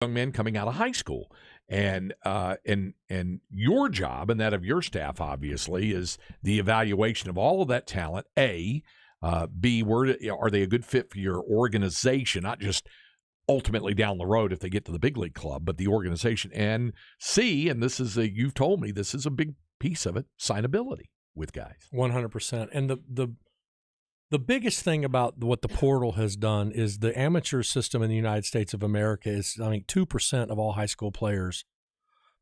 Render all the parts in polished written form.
young men coming out of high school. And your job and that of your staff, obviously, is the evaluation of all of that talent. A, B, are they a good fit for your organization, not just ultimately down the road if they get to the big league club, but the organization. And C, and this is you've told me this is a big piece of it, signability with guys. 100%. And the biggest thing about what the portal has done is the amateur system in the United States of America is, 2% of all high school players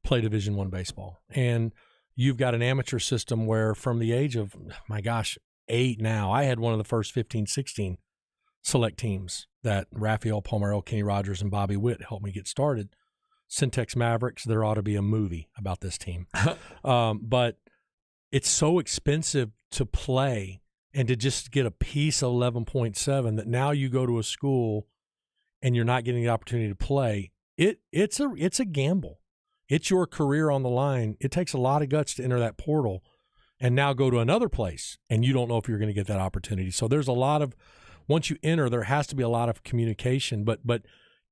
play Division I baseball. And you've got an amateur system where from the age of, 8 now, I had one of the first 15, 16 select teams that Rafael Palmeiro, Kenny Rogers, and Bobby Witt helped me get started. Syntex Mavericks, there ought to be a movie about this team. But it's so expensive to play and to just get a piece of 11.7 that now you go to a school and you're not getting the opportunity to play. It's a gamble. It's your career on the line. It takes a lot of guts to enter that portal and now go to another place, and you don't know if you're going to get that opportunity. So there's a lot of, once you enter, there has to be a lot of communication, but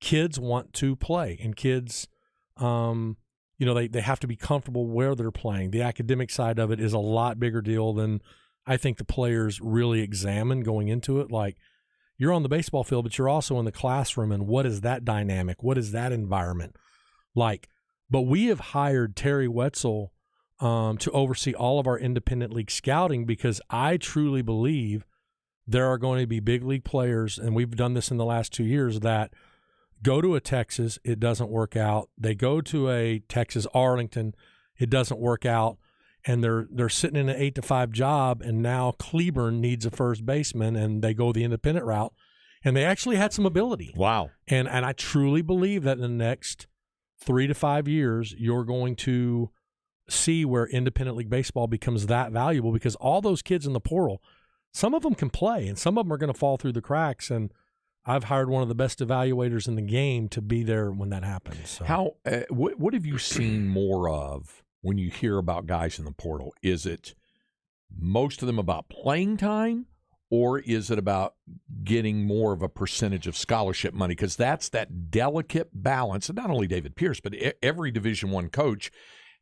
kids want to play, and kids, they have to be comfortable where they're playing. The academic side of it is a lot bigger deal than I think the players really examine going into it. Like, you're on the baseball field, but you're also in the classroom, and what is that dynamic? What is that environment like? But we have hired Terry Wetzel to oversee all of our independent league scouting, because I truly believe there are going to be big league players, and we've done this in the last 2 years, that go to a Texas, it doesn't work out. They go to a Texas Arlington, it doesn't work out, and they're sitting in an 8-to-5 job, and now Cleburne needs a first baseman, and they go the independent route, and they actually had some ability. Wow. And I truly believe that in the next 3 to 5 years, you're going to see where independent league baseball becomes that valuable, because all those kids in the portal, some of them can play, and some of them are going to fall through the cracks. And I've hired one of the best evaluators in the game to be there when that happens. So. What have you seen more of when you hear about guys in the portal? Is it most of them about playing time, or is it about getting more of a percentage of scholarship money? Because that's that delicate balance. And not only David Pierce, but every Division I coach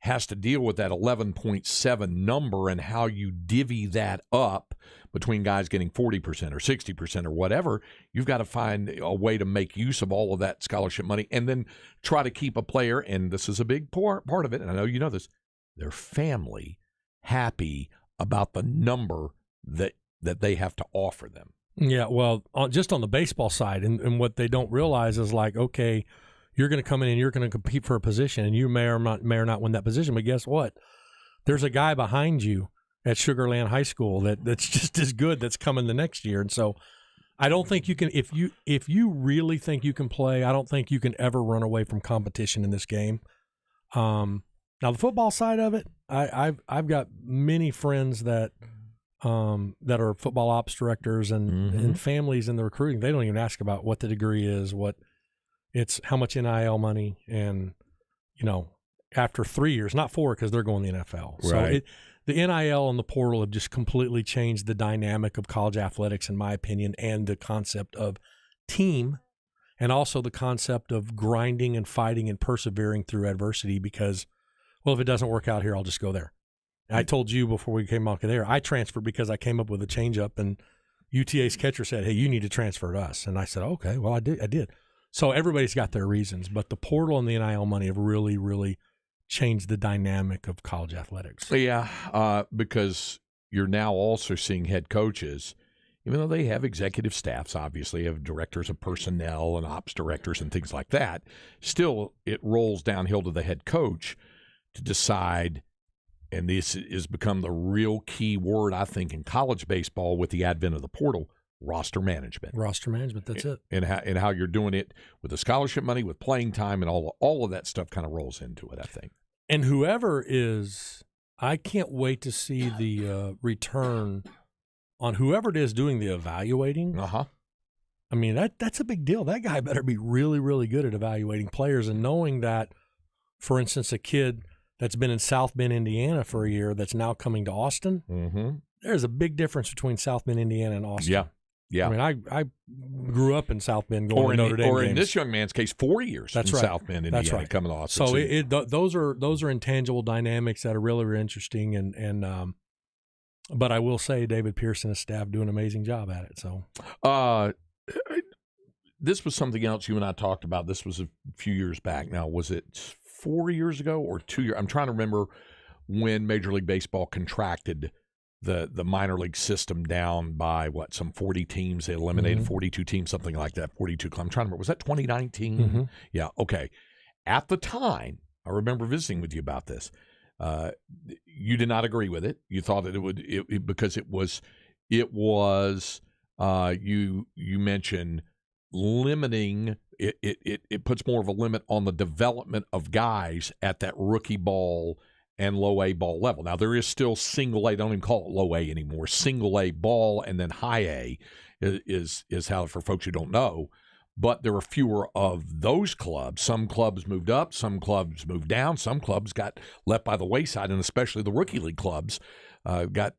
has to deal with that 11.7 number and how you divvy that up between guys getting 40% or 60% or whatever. You've got to find a way to make use of all of that scholarship money and then try to keep a player, and this is a big part of it, and I know you know this, their family happy about the number that they have to offer them. Yeah, well, just on the baseball side, and what they don't realize is, like, okay, you're going to come in and you're going to compete for a position, and you may or not win that position. But guess what? There's a guy behind you at Sugar Land High School that's just as good that's coming the next year. And so I don't think you can, if you really think you can play, I don't think you can ever run away from competition in this game. Now the football side of it, I've got many friends that are football ops directors and families in the recruiting. They don't even ask about what the degree is, it's how much NIL money, and, after 3 years, not 4, because they're going to the NFL. Right. So the NIL and the portal have just completely changed the dynamic of college athletics, in my opinion, and the concept of team, and also the concept of grinding and fighting and persevering through adversity, because, well, if it doesn't work out here, I'll just go there. I told you before we came out there, I transferred because I came up with a changeup, and UTA's catcher said, "Hey, you need to transfer to us." And I said, "Okay, well, I did." So everybody's got their reasons, but the portal and the NIL money have really, really changed the dynamic of college athletics. Yeah, because you're now also seeing head coaches, even though they have executive staffs, obviously, have directors of personnel and ops directors and things like that, still it rolls downhill to the head coach to decide, and this has become the real key word, I think, in college baseball with the advent of the portal, roster management. Roster management, that's it. And how you're doing it with the scholarship money, with playing time, and all of that stuff kind of rolls into it, I think. And I can't wait to see the return on whoever it is doing the evaluating. Uh-huh. I mean, that's a big deal. That guy better be really, really good at evaluating players, and knowing that, for instance, a kid that's been in South Bend, Indiana for a year that's now coming to Austin, there's a big difference between South Bend, Indiana, and Austin. Yeah. I mean, I grew up in South Bend going to Notre Dame or games. in this young man's case, 4 years That's in right. South Bend, Indiana, That's right. coming off. So those are intangible dynamics that are really, really interesting. And but I will say David Pierce and his staff do an amazing job at it. So this was something else you and I talked about. This was a few years back. Now, was it 4 years ago or 2 years? I'm trying to remember when Major League Baseball contracted the minor league system down by some 40 teams. They eliminated 42 teams, something like that. 42. I'm trying to remember. Was that 2019? Mm-hmm. Yeah. Okay. At the time, I remember visiting with you about this. You did not agree with it. You thought that it would because it was you mentioned limiting it. It puts more of a limit on the development of guys at that rookie ball and low A ball level. Now, there is still single A. Don't even call it low A anymore. Single A ball and then high A is how, for folks who don't know. But there were fewer of those clubs. Some clubs moved up. Some clubs moved down. Some clubs got left by the wayside, and especially the rookie league clubs got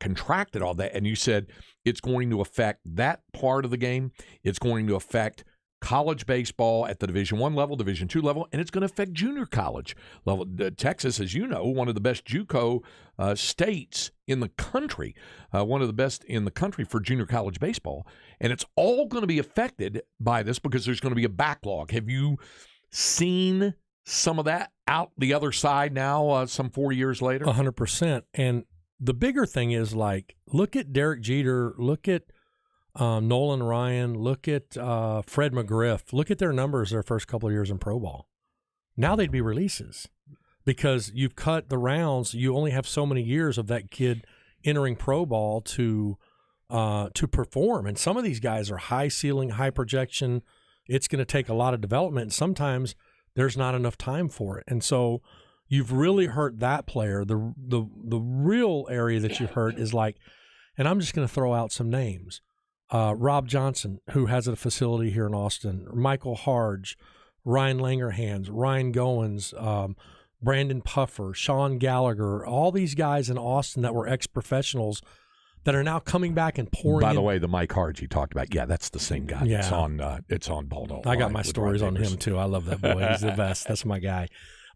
contracted, all that. And you said it's going to affect that part of the game. It's going to affect college baseball at the Division I level, Division II level, and it's going to affect junior college level. Texas, as you know, one of the best JUCO states in the country, one of the best in the country for junior college baseball. And it's all going to be affected by this because there's going to be a backlog. Have you seen some of that out the other side now, some 4 years later? 100%. And the bigger thing is, like, look at Derek Jeter, look at Nolan Ryan, look at Fred McGriff, look at their numbers their first couple of years in pro ball. Now they'd be releases because you've cut the rounds. You only have so many years of that kid entering pro ball to perform. And some of these guys are high ceiling, high projection. It's going to take a lot of development. And sometimes there's not enough time for it. And so you've really hurt that player. The real area that you've hurt is like, and I'm just going to throw out some names. Rob Johnson, who has a facility here in Austin, Michael Harge, Ryan Langerhans, Ryan Goins, Brandon Puffer, Sean Gallagher, all these guys in Austin that were ex-professionals that are now coming back and pouring By the in. way, the Mike Harge you talked about, yeah, that's the same guy. Yeah. It's on Baldo. I got my stories on him too. I love that boy. He's the best. That's my guy.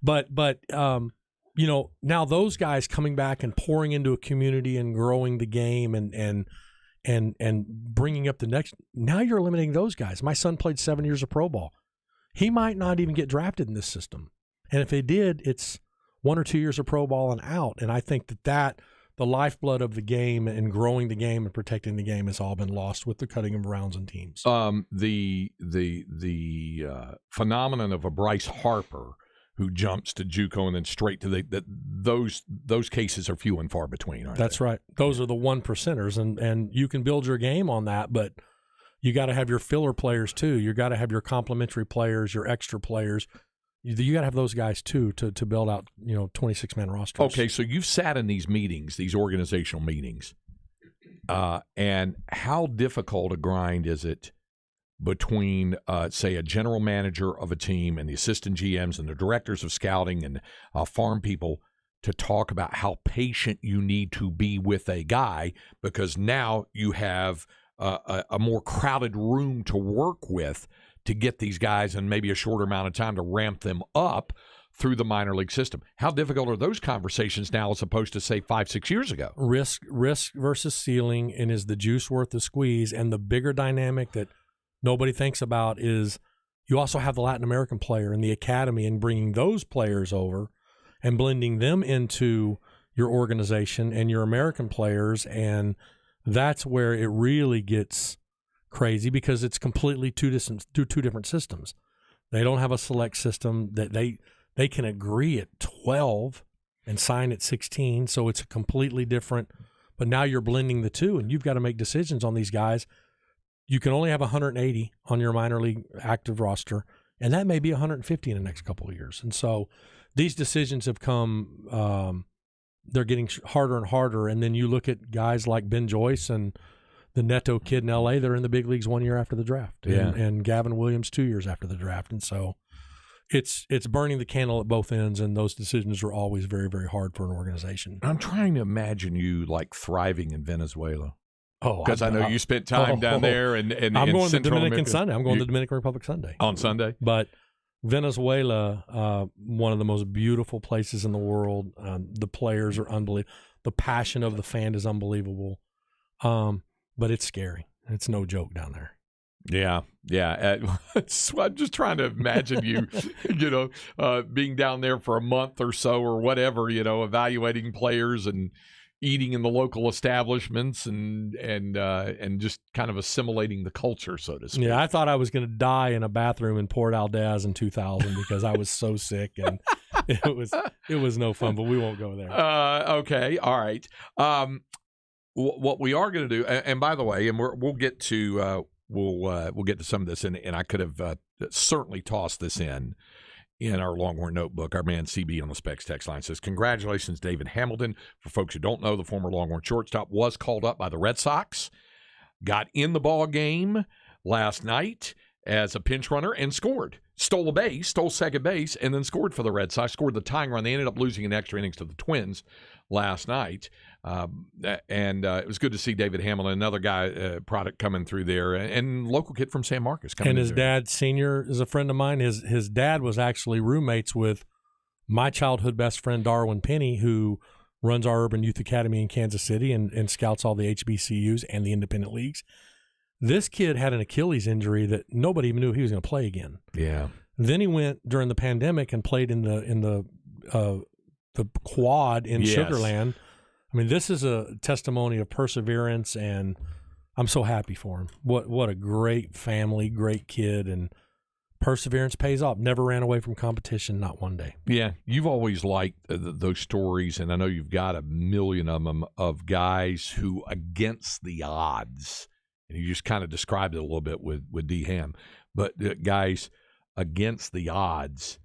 But you know, now those guys coming back and pouring into a community and growing the game and bringing up the next. Now you're eliminating those guys. My son played 7 years of pro ball. He might not even get drafted in this system. And if he did, it's 1 or 2 years of pro ball and out. And I think that the lifeblood of the game and growing the game and protecting the game has all been lost with the cutting of rounds and teams. The phenomenon of a Bryce Harper who jumps to JUCO and then straight to those cases are few and far between, aren't That's they? right. Those are the 1%ers, and you can build your game on that, but you got to have your filler players too. You got to have your complementary players, your extra players. You got to have those guys too to build out 26-man rosters. Okay, so you've sat in these meetings, these organizational meetings, and how difficult a grind is it between, say, a general manager of a team and the assistant GMs and the directors of scouting and farm people to talk about how patient you need to be with a guy because now you have a more crowded room to work with to get these guys in maybe a shorter amount of time to ramp them up through the minor league system. How difficult are those conversations now as opposed to, say, 5-6 years ago? Risk versus ceiling, and is the juice worth the squeeze? And the bigger dynamic that nobody thinks about is you also have the Latin American player in the academy and bringing those players over and blending them into your organization and your American players. And that's where it really gets crazy because it's completely two different systems. They don't have a select system that they can agree at 12 and sign at 16. So it's a completely different, but now you're blending the two and you've got to make decisions on these guys. You can only have 180 on your minor league active roster, and that may be 150 in the next couple of years. And so these decisions have come, they're getting harder and harder. And then you look at guys like Ben Joyce and the Neto kid in L.A., they're in the big leagues 1 year after the draft. Yeah. And Gavin Williams 2 years after the draft. And so it's burning the candle at both ends, and those decisions are always very, very hard for an organization. I'm trying to imagine you like thriving in Venezuela. Oh, Because I know you spent time down there and I'm going to Central Dominican America. Sunday. I'm going to the Dominican Republic Sunday. On Sunday? But Venezuela, one of the most beautiful places in the world. The players are unbelievable. The passion of the fan is unbelievable. But it's scary. It's no joke down there. Yeah. I'm just trying to imagine you, being down there for a month or so or whatever, evaluating players and eating in the local establishments and just kind of assimilating the culture, so to speak. Yeah, I thought I was going to die in a bathroom in Port Aldez in 2000 because I was so sick, and it was no fun. But we won't go there. Okay, all right. What we are going to do, and by the way, and we'll get to we'll get to some of this, and I could have certainly tossed this in our Longhorn Notebook. Our man CB on the Specs text line says, congratulations, David Hamilton. For folks who don't know, the former Longhorn shortstop was called up by the Red Sox, got in the ball game last night as a pinch runner and scored. Stole second base, and then scored for the Red Sox, scored the tying run. They ended up losing in extra innings to the Twins last night. And it was good to see David Hamilton, another guy, product coming through there, and local kid from San Marcos coming in. And his dad, Senior, is a friend of mine. His dad was actually roommates with my childhood best friend, Darwin Penny, who runs our Urban Youth Academy in Kansas City and scouts all the HBCUs and the independent leagues. This kid had an Achilles injury that nobody even knew he was going to play again. Yeah. Then he went during the pandemic and played in the quad in Sugar Land. I mean, this is a testimony of perseverance, and I'm so happy for him. What a great family, great kid, and perseverance pays off. Never ran away from competition, not one day. Yeah, you've always liked those stories, and I know you've got a million of them, of guys who, against the odds, and you just kind of described it a little bit with D. Ham, but guys against the odds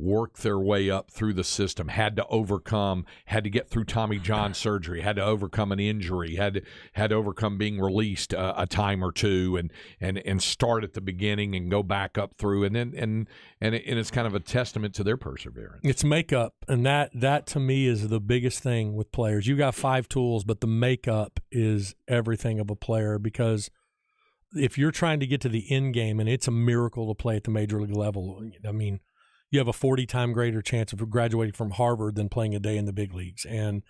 worked their way up through the system, had to get through Tommy John surgery, had to overcome an injury, had to overcome being released a time or two, and start at the beginning and go back up through, and it's kind of a testament to their perseverance. It's makeup, and that to me is the biggest thing with players. You got 5 tools, but the makeup is everything of a player, because if you're trying to get to the end game, and it's a miracle to play at the major league level, I mean, you have a 40-time greater chance of graduating from Harvard than playing a day in the big leagues. And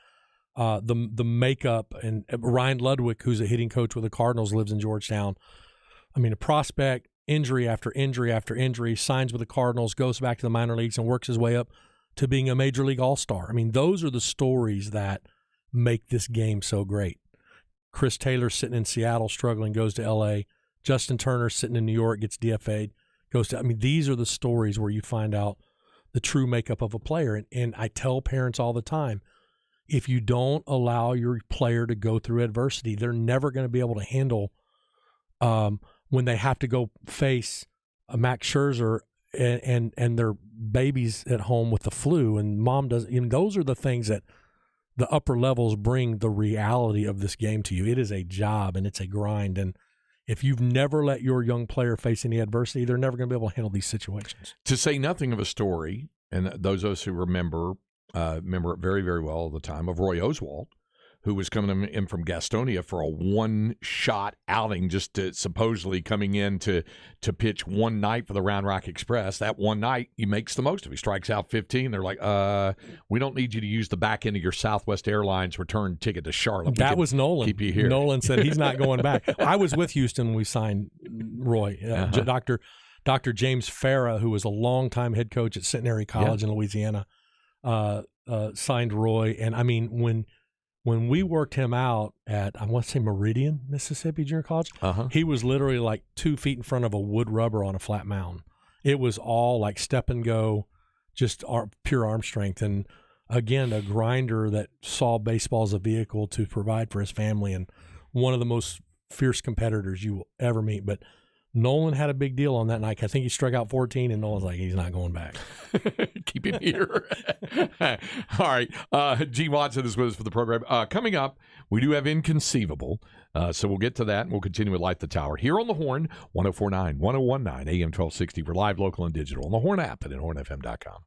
the makeup, and Ryan Ludwig, who's a hitting coach with the Cardinals, lives in Georgetown. I mean, a prospect, injury after injury after injury, signs with the Cardinals, goes back to the minor leagues and works his way up to being a major league all-star. I mean, those are the stories that make this game so great. Chris Taylor sitting in Seattle struggling, goes to L.A. Justin Turner sitting in New York, gets DFA'd. These are the stories where you find out the true makeup of a player. And I tell parents all the time, if you don't allow your player to go through adversity, they're never going to be able to handle when they have to go face a Max Scherzer and their babies at home with the flu, and mom doesn't. Those are the things that the upper levels bring the reality of this game to you. It is a job, and it's a grind, and if you've never let your young player face any adversity, they're never going to be able to handle these situations. To say nothing of a story, and those of us who remember it very, very well all the time, of Roy Oswalt, who was coming in from Gastonia for a one-shot outing, just to supposedly coming in to pitch one night for the Round Rock Express. That one night, he makes the most of it. He strikes out 15. They're like, we don't need you to use the back end of your Southwest Airlines return ticket to Charlotte. That was Nolan. Keep you here. Nolan said he's not going back. I was with Houston when we signed Roy. Dr. James Farah, who was a longtime head coach at Centenary College in Louisiana, signed Roy. And, I mean, when we worked him out at, I want to say Meridian, Mississippi Junior College, he was literally like 2 feet in front of a wood rubber on a flat mound. It was all like step and go, just pure arm strength. And again, a grinder that saw baseball as a vehicle to provide for his family, and one of the most fierce competitors you will ever meet. But Nolan had a big deal on that night. I think he struck out 14, and Nolan's like, he's not going back. Keep him here. All right. Gene Watson is with us for the program. Coming up, we do have Inconceivable. So we'll get to that, and we'll continue with Light the Tower here on the Horn, 104.9, 101.9, AM 1260 for live, local, and digital on the Horn app and at hornfm.com.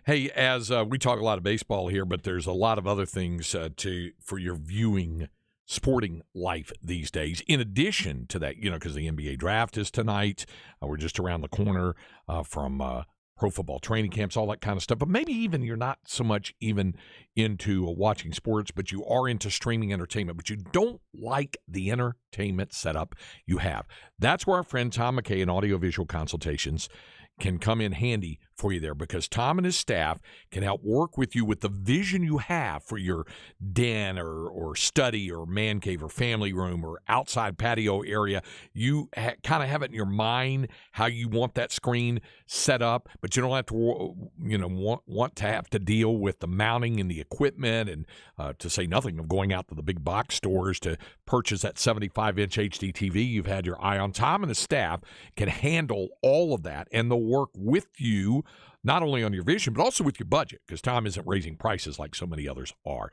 Hey, as we talk a lot of baseball here, but there's a lot of other things for your viewing sporting life these days. In addition to that, because the NBA draft is tonight, we're just around the corner from pro football training camps, all that kind of stuff. But maybe even you're not so much even into watching sports, but you are into streaming entertainment, but you don't like the entertainment setup you have. That's where our friend Tom McKay in Audiovisual Consultations can come in handy for you there, because Tom and his staff can help work with you with the vision you have for your den or study or man cave or family room or outside patio area. You kind of have it in your mind how you want that screen set up, but you don't have to want to have to deal with the mounting and the equipment, and to say nothing of going out to the big box stores to purchase that 75-inch HD TV you've had your eye on. Tom and his staff can handle all of that, and they'll work with you not only on your vision, but also with your budget, because Tom isn't raising prices like so many others are.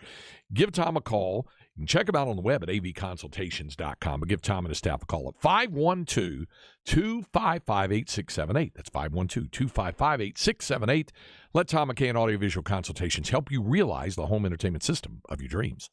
Give Tom a call. You can check him out on the web at avconsultations.com, but give Tom and his staff a call at 512-255-8678. That's 512-255-8678. Let Tom McKay and Audiovisual Consultations help you realize the home entertainment system of your dreams.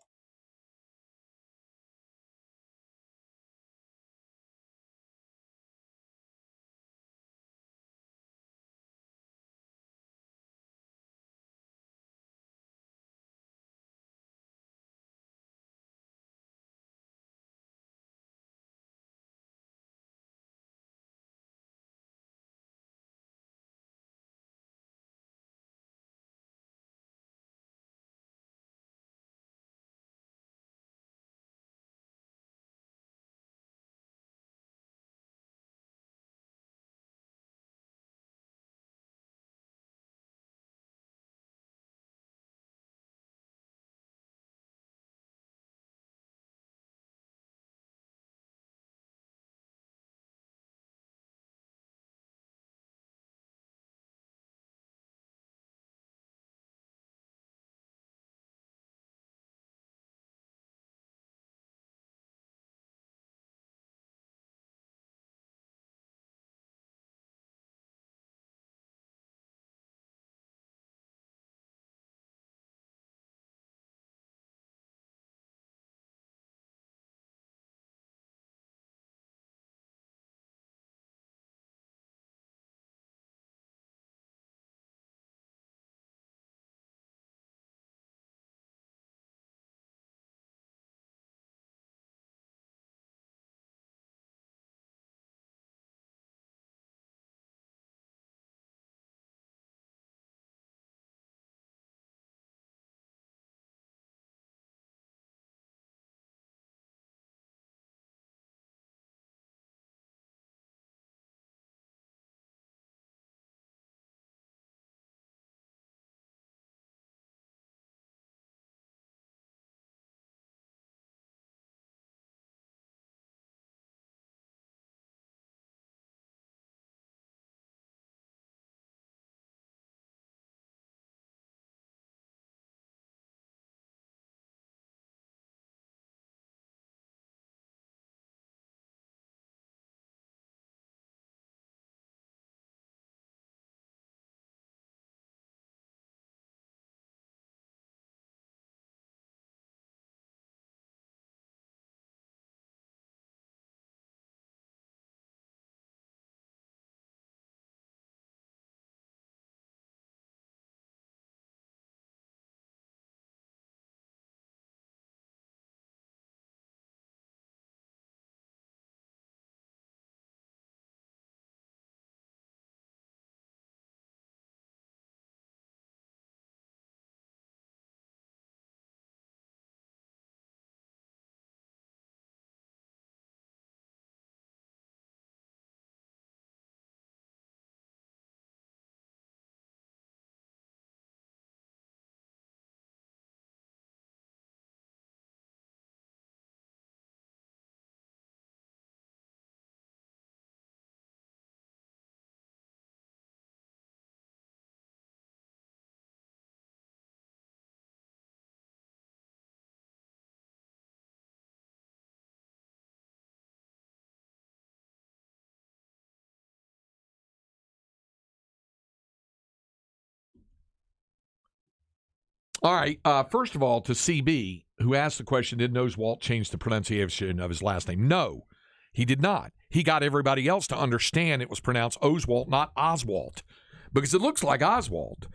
All right. First of all, to CB, who asked the question, did Oswalt change the pronunciation of his last name? No, he did not. He got everybody else to understand it was pronounced Oswalt, not Oswalt, because it looks like Oswald.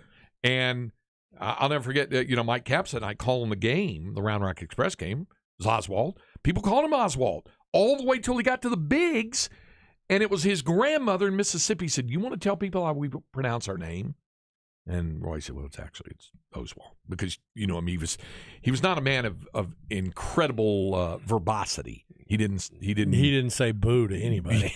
And I'll never forget, Mike Capps and I call him the game, the Round Rock Express game, was Oswald. People called him Oswald all the way till he got to the bigs, and it was his grandmother in Mississippi said, "You want to tell people how we pronounce our name?" And Roy said, "Well, it's Oswald," because he was not a man of incredible verbosity. He didn't say boo to anybody.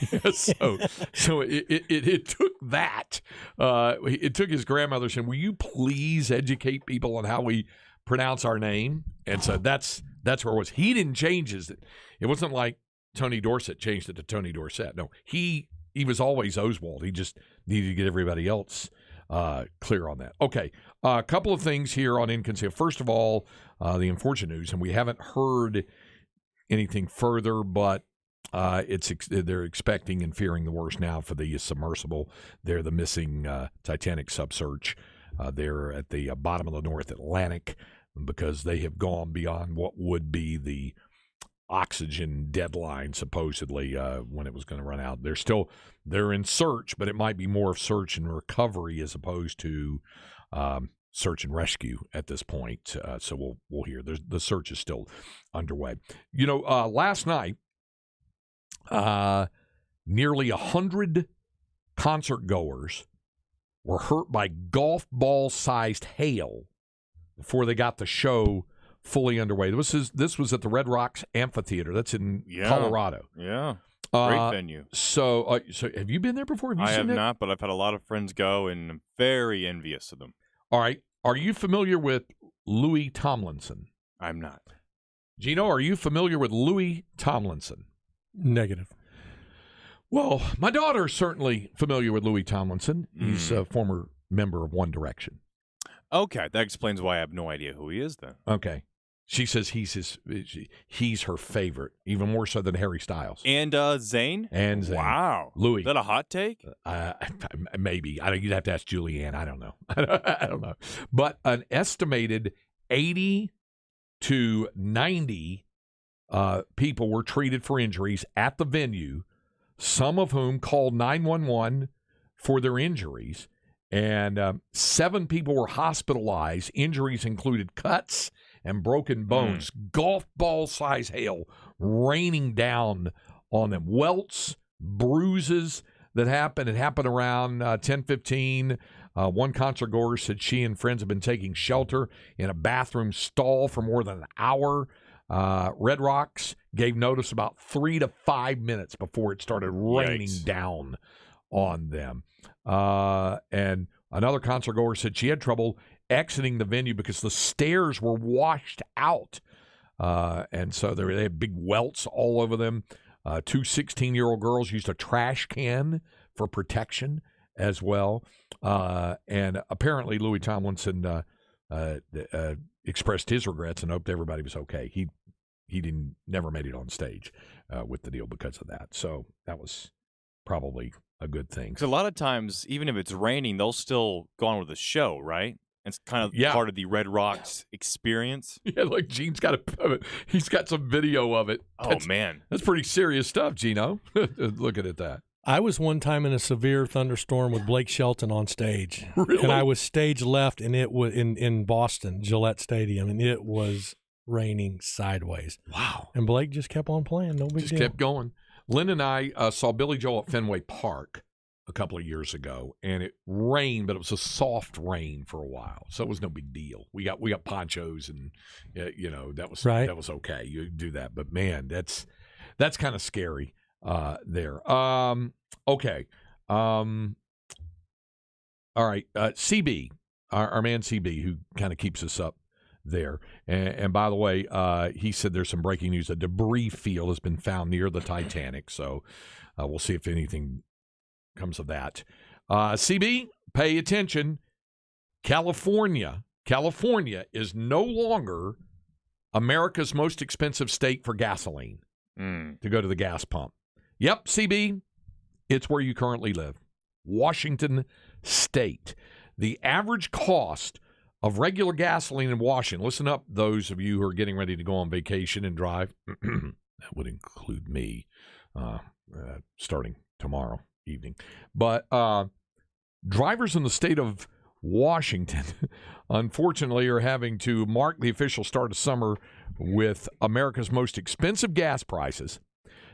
so it took that. It took his grandmother saying, "Will you please educate people on how we pronounce our name?" And so that's where it was. He didn't change it wasn't like Tony Dorsett changed it to Tony Dorsett. No, he was always Oswald. He just needed to get everybody else clear on that. Okay, a couple of things here on Inconceivable. First of all, the unfortunate news, and we haven't heard anything further, but they're expecting and fearing the worst now for the submersible. They're the missing Titanic subsearch. They're at the bottom of the North Atlantic because they have gone beyond what would be the oxygen deadline, supposedly, when it was going to run out. They're in search, but it might be more of search and recovery as opposed to search and rescue at this point. So we'll hear. The search is still underway. Last night, nearly 100 concert goers were hurt by golf ball-sized hail before they got the show fully underway. This was at the Red Rocks Amphitheater. That's in Colorado. Yeah. Great venue. So have you been there before? I have not, but I've had a lot of friends go, and I'm very envious of them. All right. Are you familiar with Louis Tomlinson? I'm not. Gino, are you familiar with Louis Tomlinson? Negative. Well, my daughter is certainly familiar with Louis Tomlinson. He's a former member of One Direction. Okay, that explains why I have no idea who he is then. Okay. She says he's her favorite, even more so than Harry Styles. And Zayn? And Zayn. Wow. Louis. Is that a hot take? Maybe. You'd have to ask Julianne. I don't know. I don't know. But an estimated 80 to 90 people were treated for injuries at the venue, some of whom called 911 for their injuries. And 7 people were hospitalized. Injuries included cuts and broken bones. Golf ball size hail raining down on them. Welts, bruises that happened. It happened around 10:15. One concert goer said she and friends have been taking shelter in a bathroom stall for more than an hour. Red Rocks gave notice about 3 to 5 minutes before it started raining down on them. And another concert goer said she had trouble exiting the venue because the stairs were washed out. And so they had big welts all over them. 2 16-year-old girls used a trash can for protection as well. And apparently Louis Tomlinson expressed his regrets and hoped everybody was okay. He never made it on stage with the deal because of that. So that was probably a good thing. Because a lot of times, even if it's raining, they'll still go on with the show, right? It's kind of part of the Red Rocks experience. Yeah, like Gene's he's got some video of it. Man. That's pretty serious stuff, Gino. Looking at that. I was one time in a severe thunderstorm with Blake Shelton on stage. Really? And I was stage left, and it was in Boston, Gillette Stadium, and it was raining sideways. Wow. And Blake just kept on playing. No big deal. Just kept going. Lynn and I saw Billy Joel at Fenway Park a couple of years ago, and it rained, but it was a soft rain for a while, so it was no big deal. We got ponchos, and that was right. That was okay. You do that, but man, that's kind of scary there. Okay. All right. CB, our man CB, who kind of keeps us up there. And by the way, he said there's some breaking news. A debris field has been found near the Titanic, so we'll see if anything comes of that. CB, pay attention. California is no longer America's most expensive state for gasoline to go to the gas pump. Yep, CB, it's where you currently live. Washington State. The average cost of regular gasoline in Washington. Listen up, those of you who are getting ready to go on vacation and drive. That would include me starting tomorrow evening. But drivers in the state of Washington, unfortunately, are having to mark the official start of summer with America's most expensive gas prices.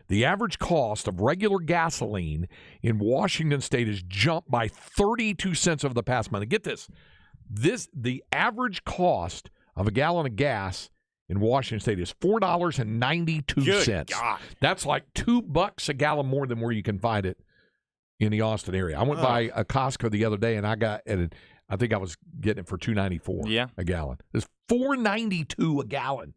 The average cost of regular gasoline in Washington state has jumped by 32 cents over the past month. And get this. The average cost of a gallon of gas in Washington state is $4.92. Good God. That's like $2 a gallon more than where you can find it in the Austin area. I went by a Costco the other day, and I think I was getting it for $2.94 a gallon. It's $4.92 a gallon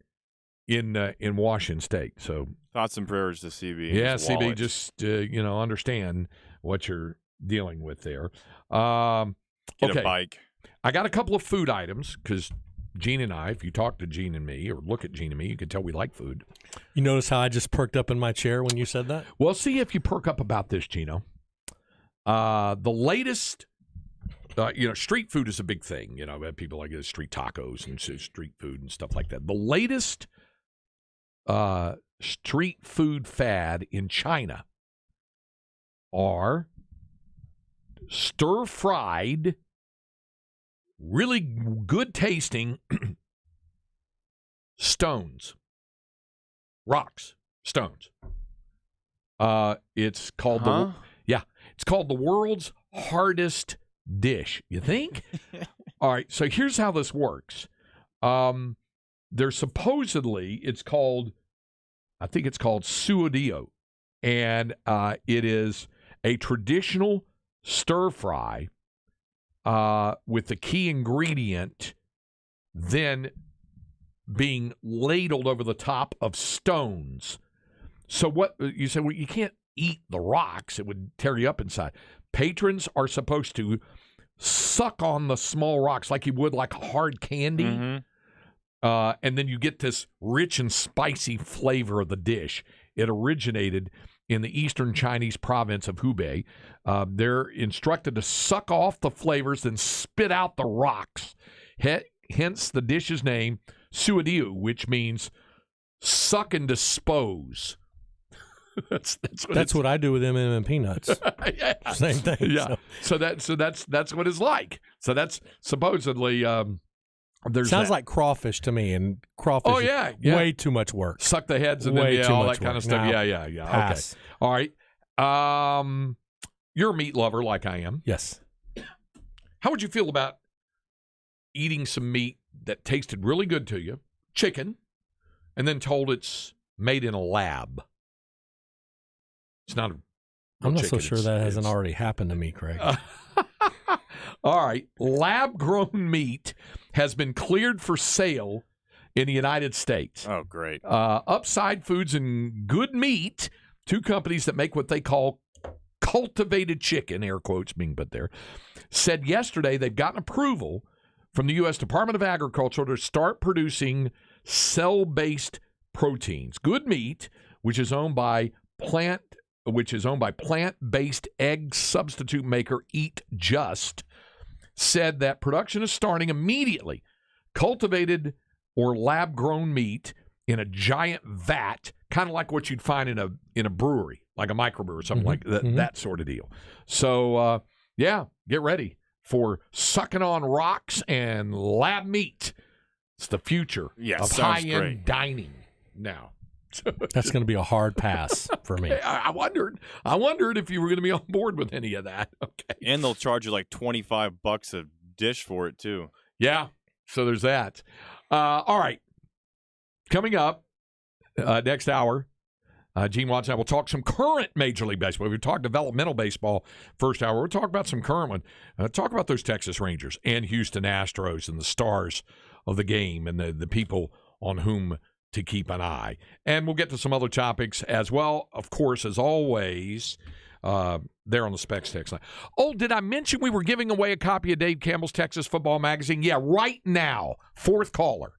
in Washington state. So thoughts and prayers to CB. Yeah, CB, just understand what you're dealing with there. Get a bike. I got a couple of food items because Gene and I, if you talk to Gene and me or look at Gene and me, you can tell we like food. You notice how I just perked up in my chair when you said that? Well, see if you perk up about this, Gino. The latest, street food is a big thing. People like street tacos and street food and stuff like that. The latest street food fad in China are stir-fried, really good-tasting rocks. It's called it's called the world's hardest dish. You think? All right. So here's how this works. There's supposedly I think it's called suadio, and it is a traditional stir fry with the key ingredient then being ladled over the top of stones. So what you say? Well, you can't eat the rocks; it would tear you up inside. Patrons are supposed to suck on the small rocks like you would like hard candy. Mm-hmm. And then you get this rich and spicy flavor of the dish. It originated in the eastern Chinese province of Hubei. They're instructed to suck off the flavors, then spit out the rocks. Hence the dish's name, suadiu, which means suck and dispose. That's what I do with M&M peanuts. Yeah. Same thing. Yeah. So that's what it's like. So that's supposedly. Sounds like crawfish to me, and crawfish is way too much work. Suck the heads and way then too all much that kind work. of stuff. No. Yeah. Pass. Okay. All right. You're a meat lover like I am. Yes. How would you feel about eating some meat that tasted really good to you, chicken, and then told it's made in a lab? It's not a I'm not chicken. so sure that hasn't already happened to me, Craig. All right. Lab-grown meat has been cleared for sale in the United States. Oh, great. Upside Foods and Good Meat, two companies that make what they call cultivated chicken, air quotes being put there, said yesterday they've gotten approval from the U.S. Department of Agriculture to start producing cell-based proteins. Good Meat, which is owned by plant-based egg substitute maker Eat Just, said that production is starting immediately. Cultivated or lab-grown meat in a giant vat, kind of like what you'd find in a brewery, like a microbrew or something like that, that sort of deal. So, get ready for sucking on rocks and lab meat. It's the future of high-end dining now. That's going to be a hard pass for me. I wondered if you were going to be on board with any of that. Okay. And they'll charge you like $25 a dish for it too. Yeah. So there's that. All right. Coming up next hour, Gene Watson and I will talk some current Major League Baseball. We've talked developmental baseball first hour. We'll talk about some current one. Talk about those Texas Rangers and Houston Astros and the stars of the game and the people on whom to keep an eye. And we'll get to some other topics as well, of course, as always, there on the Specs text line. Oh, did I mention we were giving away a copy of Dave Campbell's Texas Football Magazine? Yeah, right now. Fourth caller.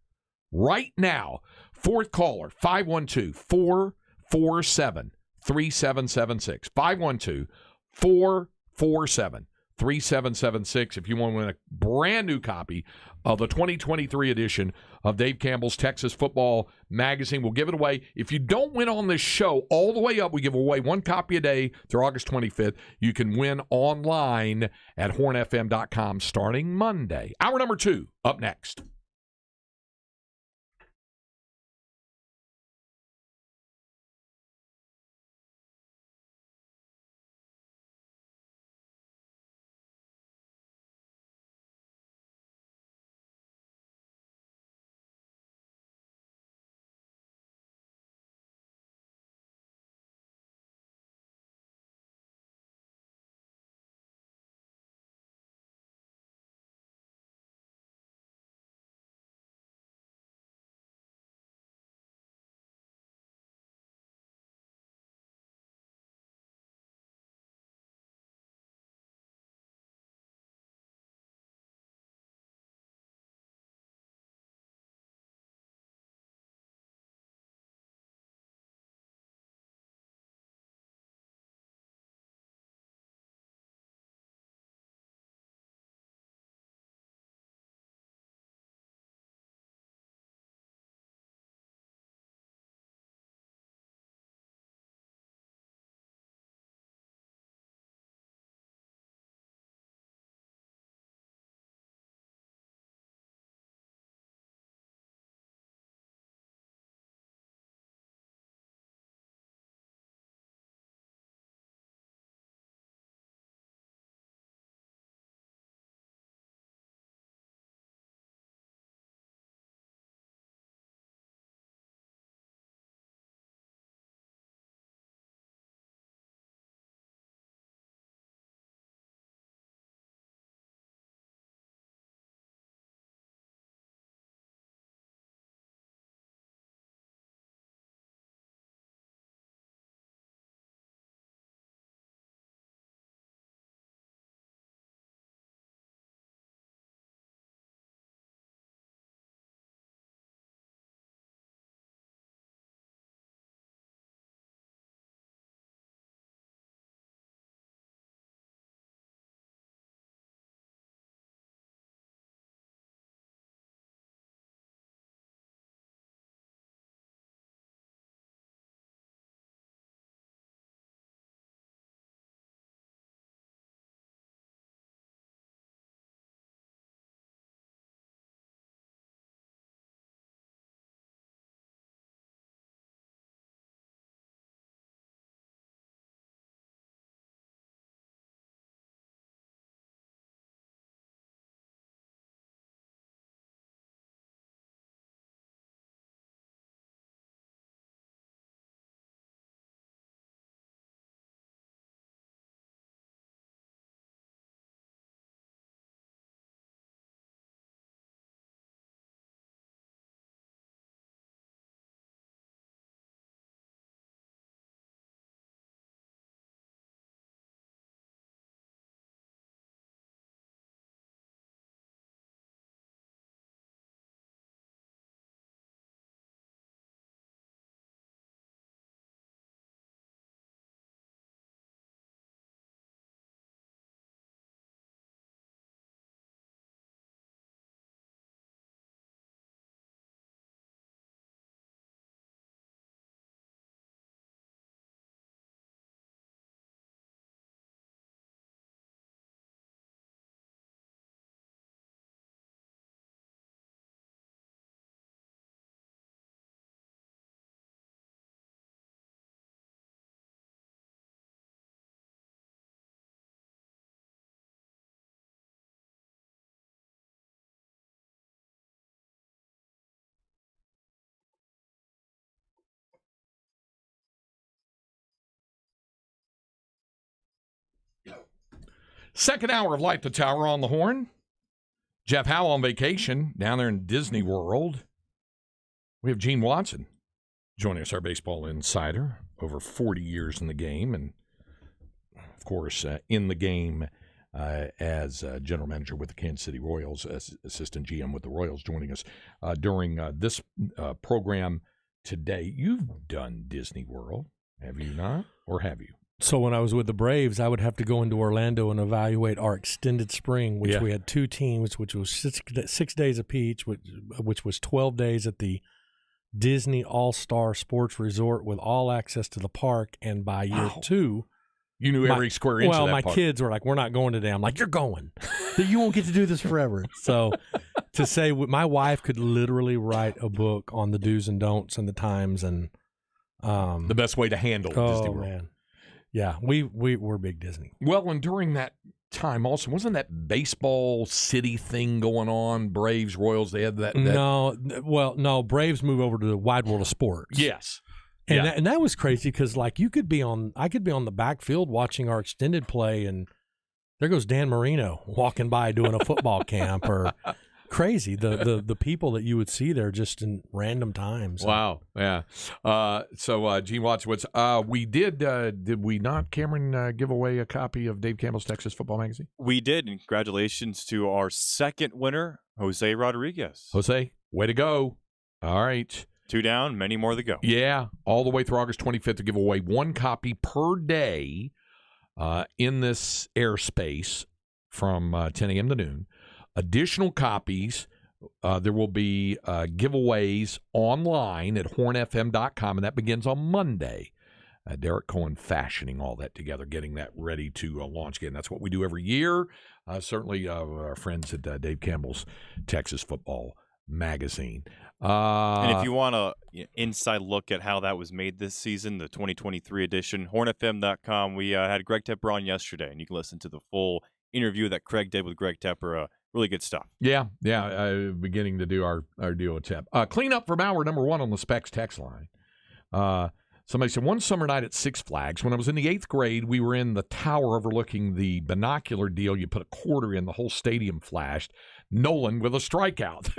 Right now. Fourth caller, 512-447-3776. 512-447-3776. 3776 if you want to win a brand new copy of the 2023 edition of Dave Campbell's Texas Football Magazine. We'll give it away. If you don't win on this show, all the way up, we give away one copy a day through August 25th. You can win online at hornfm.com starting Monday. Hour number 2 up next. Second hour of Light the Tower on the Horn. Jeff Howe on vacation down there in Disney World. We have Gene Watson joining us, our baseball insider, over 40 years in the game, and of course in the game as general manager with the Kansas City Royals, as assistant GM with the Royals, joining us during this program today. You've done Disney World, have you not? Or have you? So when I was with the Braves, I would have to go into Orlando and evaluate our extended spring, which we had 2 teams, which was 6 days apiece, which was 12 days at the Disney All-Star Sports Resort with all access to the park. And by year 2, you knew every square inch of that Well, my park. kids were like, we're not going today. I'm like, you're going. You won't get to do this forever. So to say, my wife could literally write a book on the do's and don'ts and the times and the best way to handle Disney World. Man. Yeah, we're big Disney. Well, and during that time also, wasn't that baseball city thing going on? Braves, Royals, they had that. No, Braves move over to the Wide World of Sports. Yes. And that was crazy because like I could be on the backfield watching our extended play, and there goes Dan Marino walking by doing a football camp, or crazy the people that you would see there just in random times. Wow, yeah. So Gene Watsowitz, we did we not, Cameron, give away a copy of Dave Campbell's Texas Football Magazine? We did, and congratulations to our second winner, Jose Rodriguez. Jose, way to go! All right. 2 down, many more to go. Yeah, all the way through August 25th to give away 1 copy per day in this airspace from 10 a.m. to noon. Additional copies, there will be giveaways online at hornfm.com, and that begins on Monday. Derek Cohen fashioning all that together, getting that ready to launch again. That's what we do every year. Certainly our friends at Dave Campbell's Texas Football Magazine. And if you want an inside look at how that was made this season, the 2023 edition, hornfm.com, we had Greg Tepper on yesterday, and you can listen to the full interview that Craig did with Greg Tepper. Really good stuff. Yeah. Beginning to do our deal with Tep. Clean up from hour number 1 on the Specs text line. Somebody said, one summer night at Six Flags, when I was in the 8th grade, we were in the tower overlooking the binocular deal. You put a quarter in, the whole stadium flashed. Nolan with a strikeout.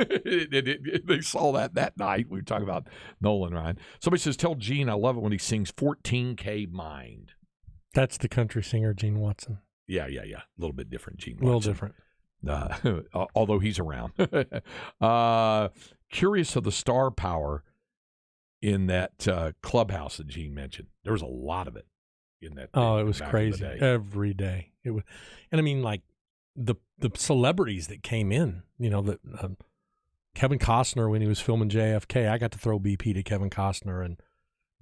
They saw that night. We were talking about Nolan, Ryan. Somebody says, tell Gene I love it when he sings 14K Mind. That's the country singer, Gene Watson. Yeah. A little bit different, Gene Watson. A little different. Although he's around. Curious of the star power in that clubhouse that Gene mentioned. There was a lot of it in that. Oh, it was crazy every day. It was, and I mean, like the celebrities that came in. You know, that Kevin Costner when he was filming JFK, I got to throw BP to Kevin Costner, and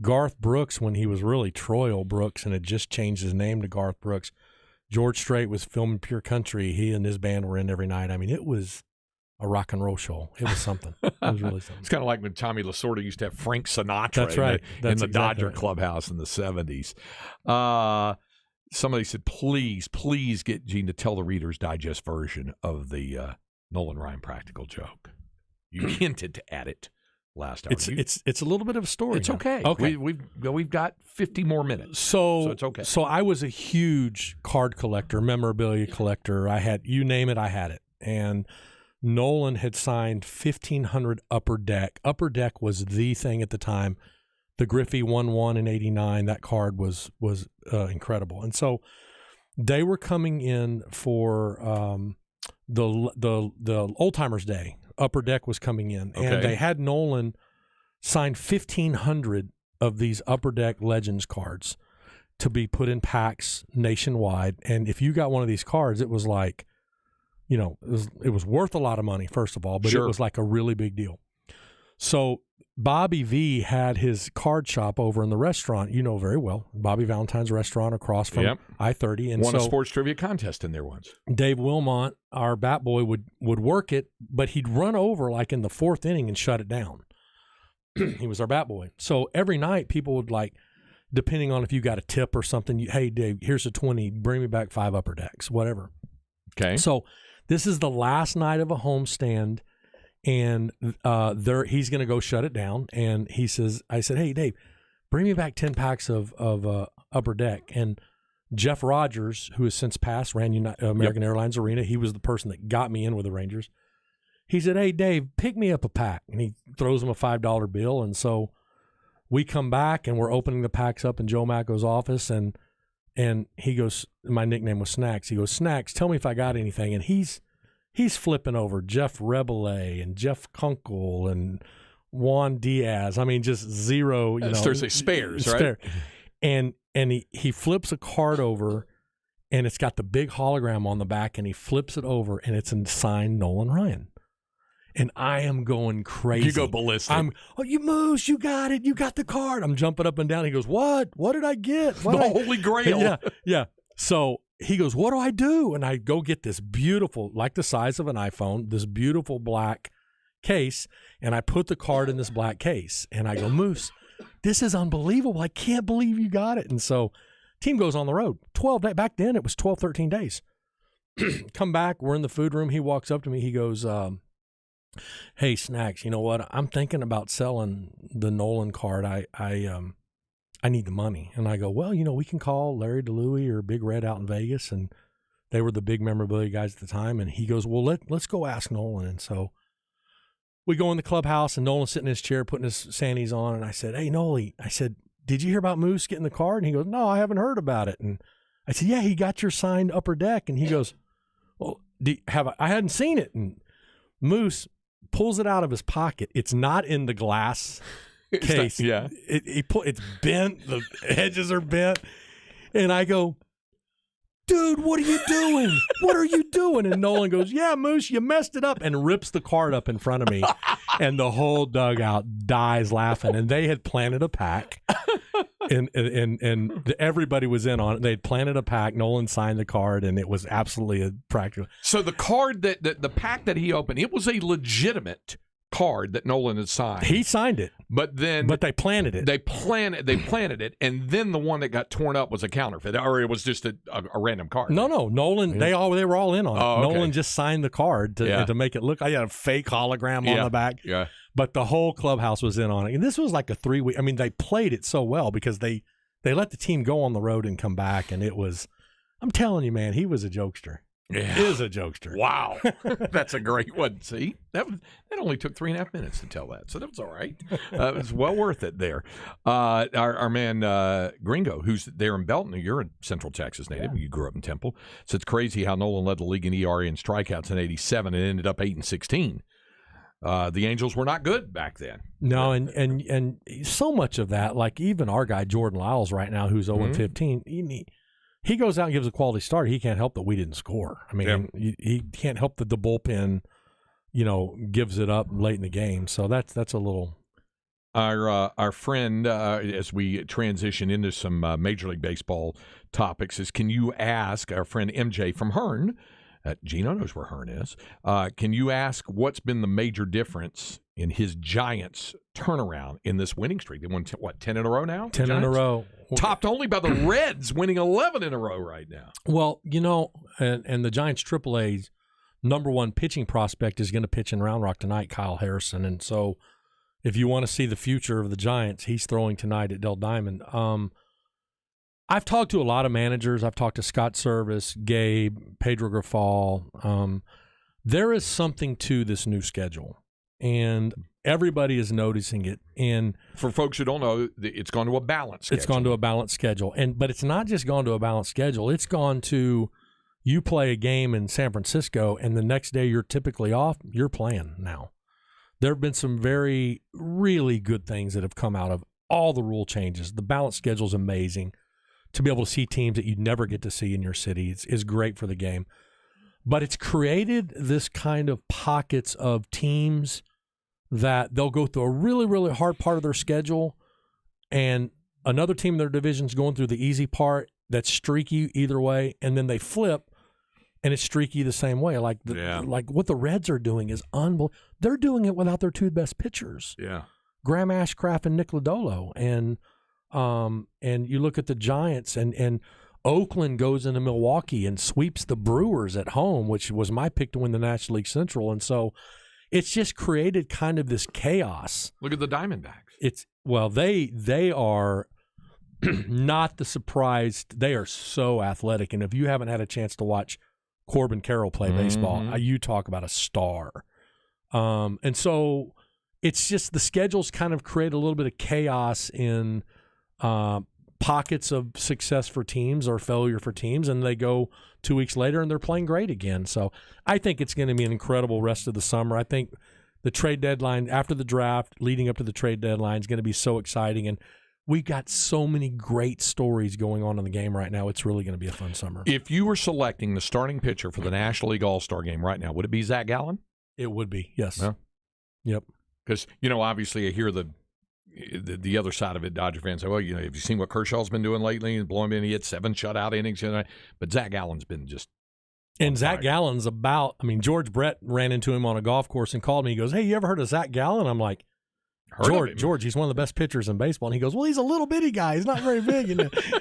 Garth Brooks when he was really Troy Brooks and had just changed his name to Garth Brooks. George Strait was filming Pure Country. He and his band were in every night. I mean, it was a rock and roll show. It was something. It was really something. It's kind of like when Tommy Lasorda used to have Frank Sinatra. That's right. in the Dodger clubhouse in the 70s. Somebody said, please get Gene to tell the Reader's Digest version of the Nolan Ryan practical joke. You hinted at it last hour. It's a little bit of a story. It's okay. Okay. We've got 50 more minutes. So it's okay. So I was a huge card collector, memorabilia collector. I had, you name it, I had it. And Nolan had signed 1,500 Upper Deck. Upper Deck was the thing at the time. The Griffey 1-1 in '89, that card was incredible. And so they were coming in for the Old Timers Day. Upper Deck was coming in, and they had Nolan sign 1,500 of these Upper Deck Legends cards to be put in packs nationwide. And if you got one of these cards, it was like, you know, it was worth a lot of money, first of all, but It was like a really big deal. So Bobby V had his card shop over in the restaurant, you know very well, Bobby Valentine's restaurant across from I-30. And won a sports trivia contest in there once. Dave Wilmot, our bat boy, would work it, but he'd run over like in the 4th inning and shut it down. He was our bat boy. So every night people would, like, depending on if you got a tip or something, hey, Dave, here's a 20, bring me back 5 Upper Decks, whatever. Okay. So this is the last night of a homestand. And he's going to go shut it down. And he says, I said, hey, Dave, bring me back 10 packs of Upper Deck. And Jeff Rogers, who has since passed, ran American Airlines Arena. He was the person that got me in with the Rangers. He said, hey, Dave, pick me up a pack. And he throws him a $5 bill. And so we come back and we're opening the packs up in Joe Macco's office. And he goes, my nickname was Snacks. He goes, Snacks, tell me if I got anything. And he's flipping over Jeff Rebele and Jeff Kunkel and Juan Diaz. I mean, just zero, you know. Thursday spares, right? And and he flips a card over, and it's got the big hologram on the back, and he flips it over, and it's a signed Nolan Ryan. And I am going crazy. You go ballistic. You Moose, you got it. You got the card. I'm jumping up and down. He goes, what? What did I get? The Holy Grail. Yeah. So he goes, what do I do? And I go get this beautiful, like the size of an iPhone, this beautiful black case, and I put the card in this black case. And I go, Moose, this is unbelievable. I can't believe you got it. And so team goes on the road. 12 days. Back then, it was 12, 13 days. Come back. We're in the food room. He walks up to me. He goes, hey, Snacks, you know what? I'm thinking about selling the Nolan card. I need the money. And I go, well, we can call Larry DeLuey or Big Red out in Vegas. And they were the big memorabilia guys at the time. And he goes, well, let's go ask Nolan. And so we go in the clubhouse, and Nolan's sitting in his chair putting his Sandies on. And I said, hey, Noli, I said, did you hear about Moose getting the card? And he goes, no, I haven't heard about it. And I said, yeah, he got your signed Upper Deck. And he goes, well, I hadn't seen it. And Moose pulls it out of his pocket. It's not in the glass case. It's bent. The edges are bent. And I go, dude, what are you doing? What are you doing? And Nolan goes, yeah, Moose, you messed it up, and rips the card up in front of me. And the whole dugout dies laughing. And they had planted a pack. And everybody was in on it. They'd planted a pack. Nolan signed the card, and it was absolutely a practical. So the card the pack that he opened, it was a legitimate card that Nolan had signed. He signed it, but they planted it. They planted it, and then the one that got torn up was a counterfeit, or it was just a random card. No, Nolan. They were all in on it. Okay. Nolan just signed the card to make it look. I had a fake hologram on the back. Yeah. But the whole clubhouse was in on it. And this was like a 3-week. I mean, they played it so well because they let the team go on the road and come back. And it was, I'm telling you, man, he was a jokester. Yeah. He is a jokester. Wow. That's a great one. See, that only took 3.5 minutes to tell that. So that was all right. It was well worth it there. Our man Gringo, who's there in Belton, you're a Central Texas native. Yeah. You grew up in Temple. So it's crazy how Nolan led the league in ERA and strikeouts in 87 and ended up 8-16. The Angels were not good back then. No, and so much of that, like even our guy Jordan Lyles right now, who's 0-15, he goes out and gives a quality start. He can't help that we didn't score. I mean, he can't help that the bullpen, gives it up late in the game. So that's a little. Our friend, as we transition into some Major League Baseball topics, can you ask our friend MJ from Hearn? Gino knows where Hearn is. Can you ask what's been the major difference in his Giants turnaround in this winning streak? They won, 10 in a row now? 10 in a row. Topped only by the Reds, winning 11 in a row right now. Well, and the Giants AAA's number one pitching prospect is going to pitch in Round Rock tonight, Kyle Harrison. And so if you want to see the future of the Giants, he's throwing tonight at Dell Diamond. I've talked to a lot of managers. I've talked to Scott Service, Gabe, Pedro Grafal. There is something to this new schedule, and everybody is noticing it. And for folks who don't know, it's gone to a balanced schedule. It's gone to a balanced schedule. But it's not just gone to a balanced schedule. It's gone to you play a game in San Francisco, and the next day you're typically off. You're playing now. There have been some very, really good things that have come out of all the rule changes. The balanced schedule is amazing. To be able to see teams that you'd never get to see in your city is great for the game. But it's created this kind of pockets of teams that they'll go through a really, really hard part of their schedule, and another team in their division is going through the easy part that's streaky either way, and then they flip, and it's streaky the same way. Like what the Reds are doing is unbelievable. They're doing it without their two best pitchers. Yeah, Graham Ashcraft and Nick Lodolo. And you look at the Giants, and Oakland goes into Milwaukee and sweeps the Brewers at home, which was my pick to win the National League Central. And so it's just created kind of this chaos. Look at the Diamondbacks. They are not the surprise. They are so athletic. And if you haven't had a chance to watch Corbin Carroll play baseball, you talk about a star. And so it's just the schedules kind of create a little bit of chaos in pockets of success for teams or failure for teams, and they go 2 weeks later and they're playing great again. So I think it's going to be an incredible rest of the summer. I think the trade deadline after the draft, leading up to the trade deadline, is going to be so exciting. And we got so many great stories going on in the game right now. It's really going to be a fun summer. If you were selecting the starting pitcher for the National League All-Star game right now, would it be Zach Gallen? It would be, yes. Yeah. Yep. Because, obviously I hear the other side of it. Dodger fans say, well, have you seen what Kershaw's been doing lately? And blowing in, he had 7 shutout innings. But Zach Gallen's been just And Zach Gallen's George Brett ran into him on a golf course and called me. He goes, hey, you ever heard of Zach Gallen? I'm like, George, he's one of the best pitchers in baseball. And he goes, well, he's a little bitty guy. He's not very big.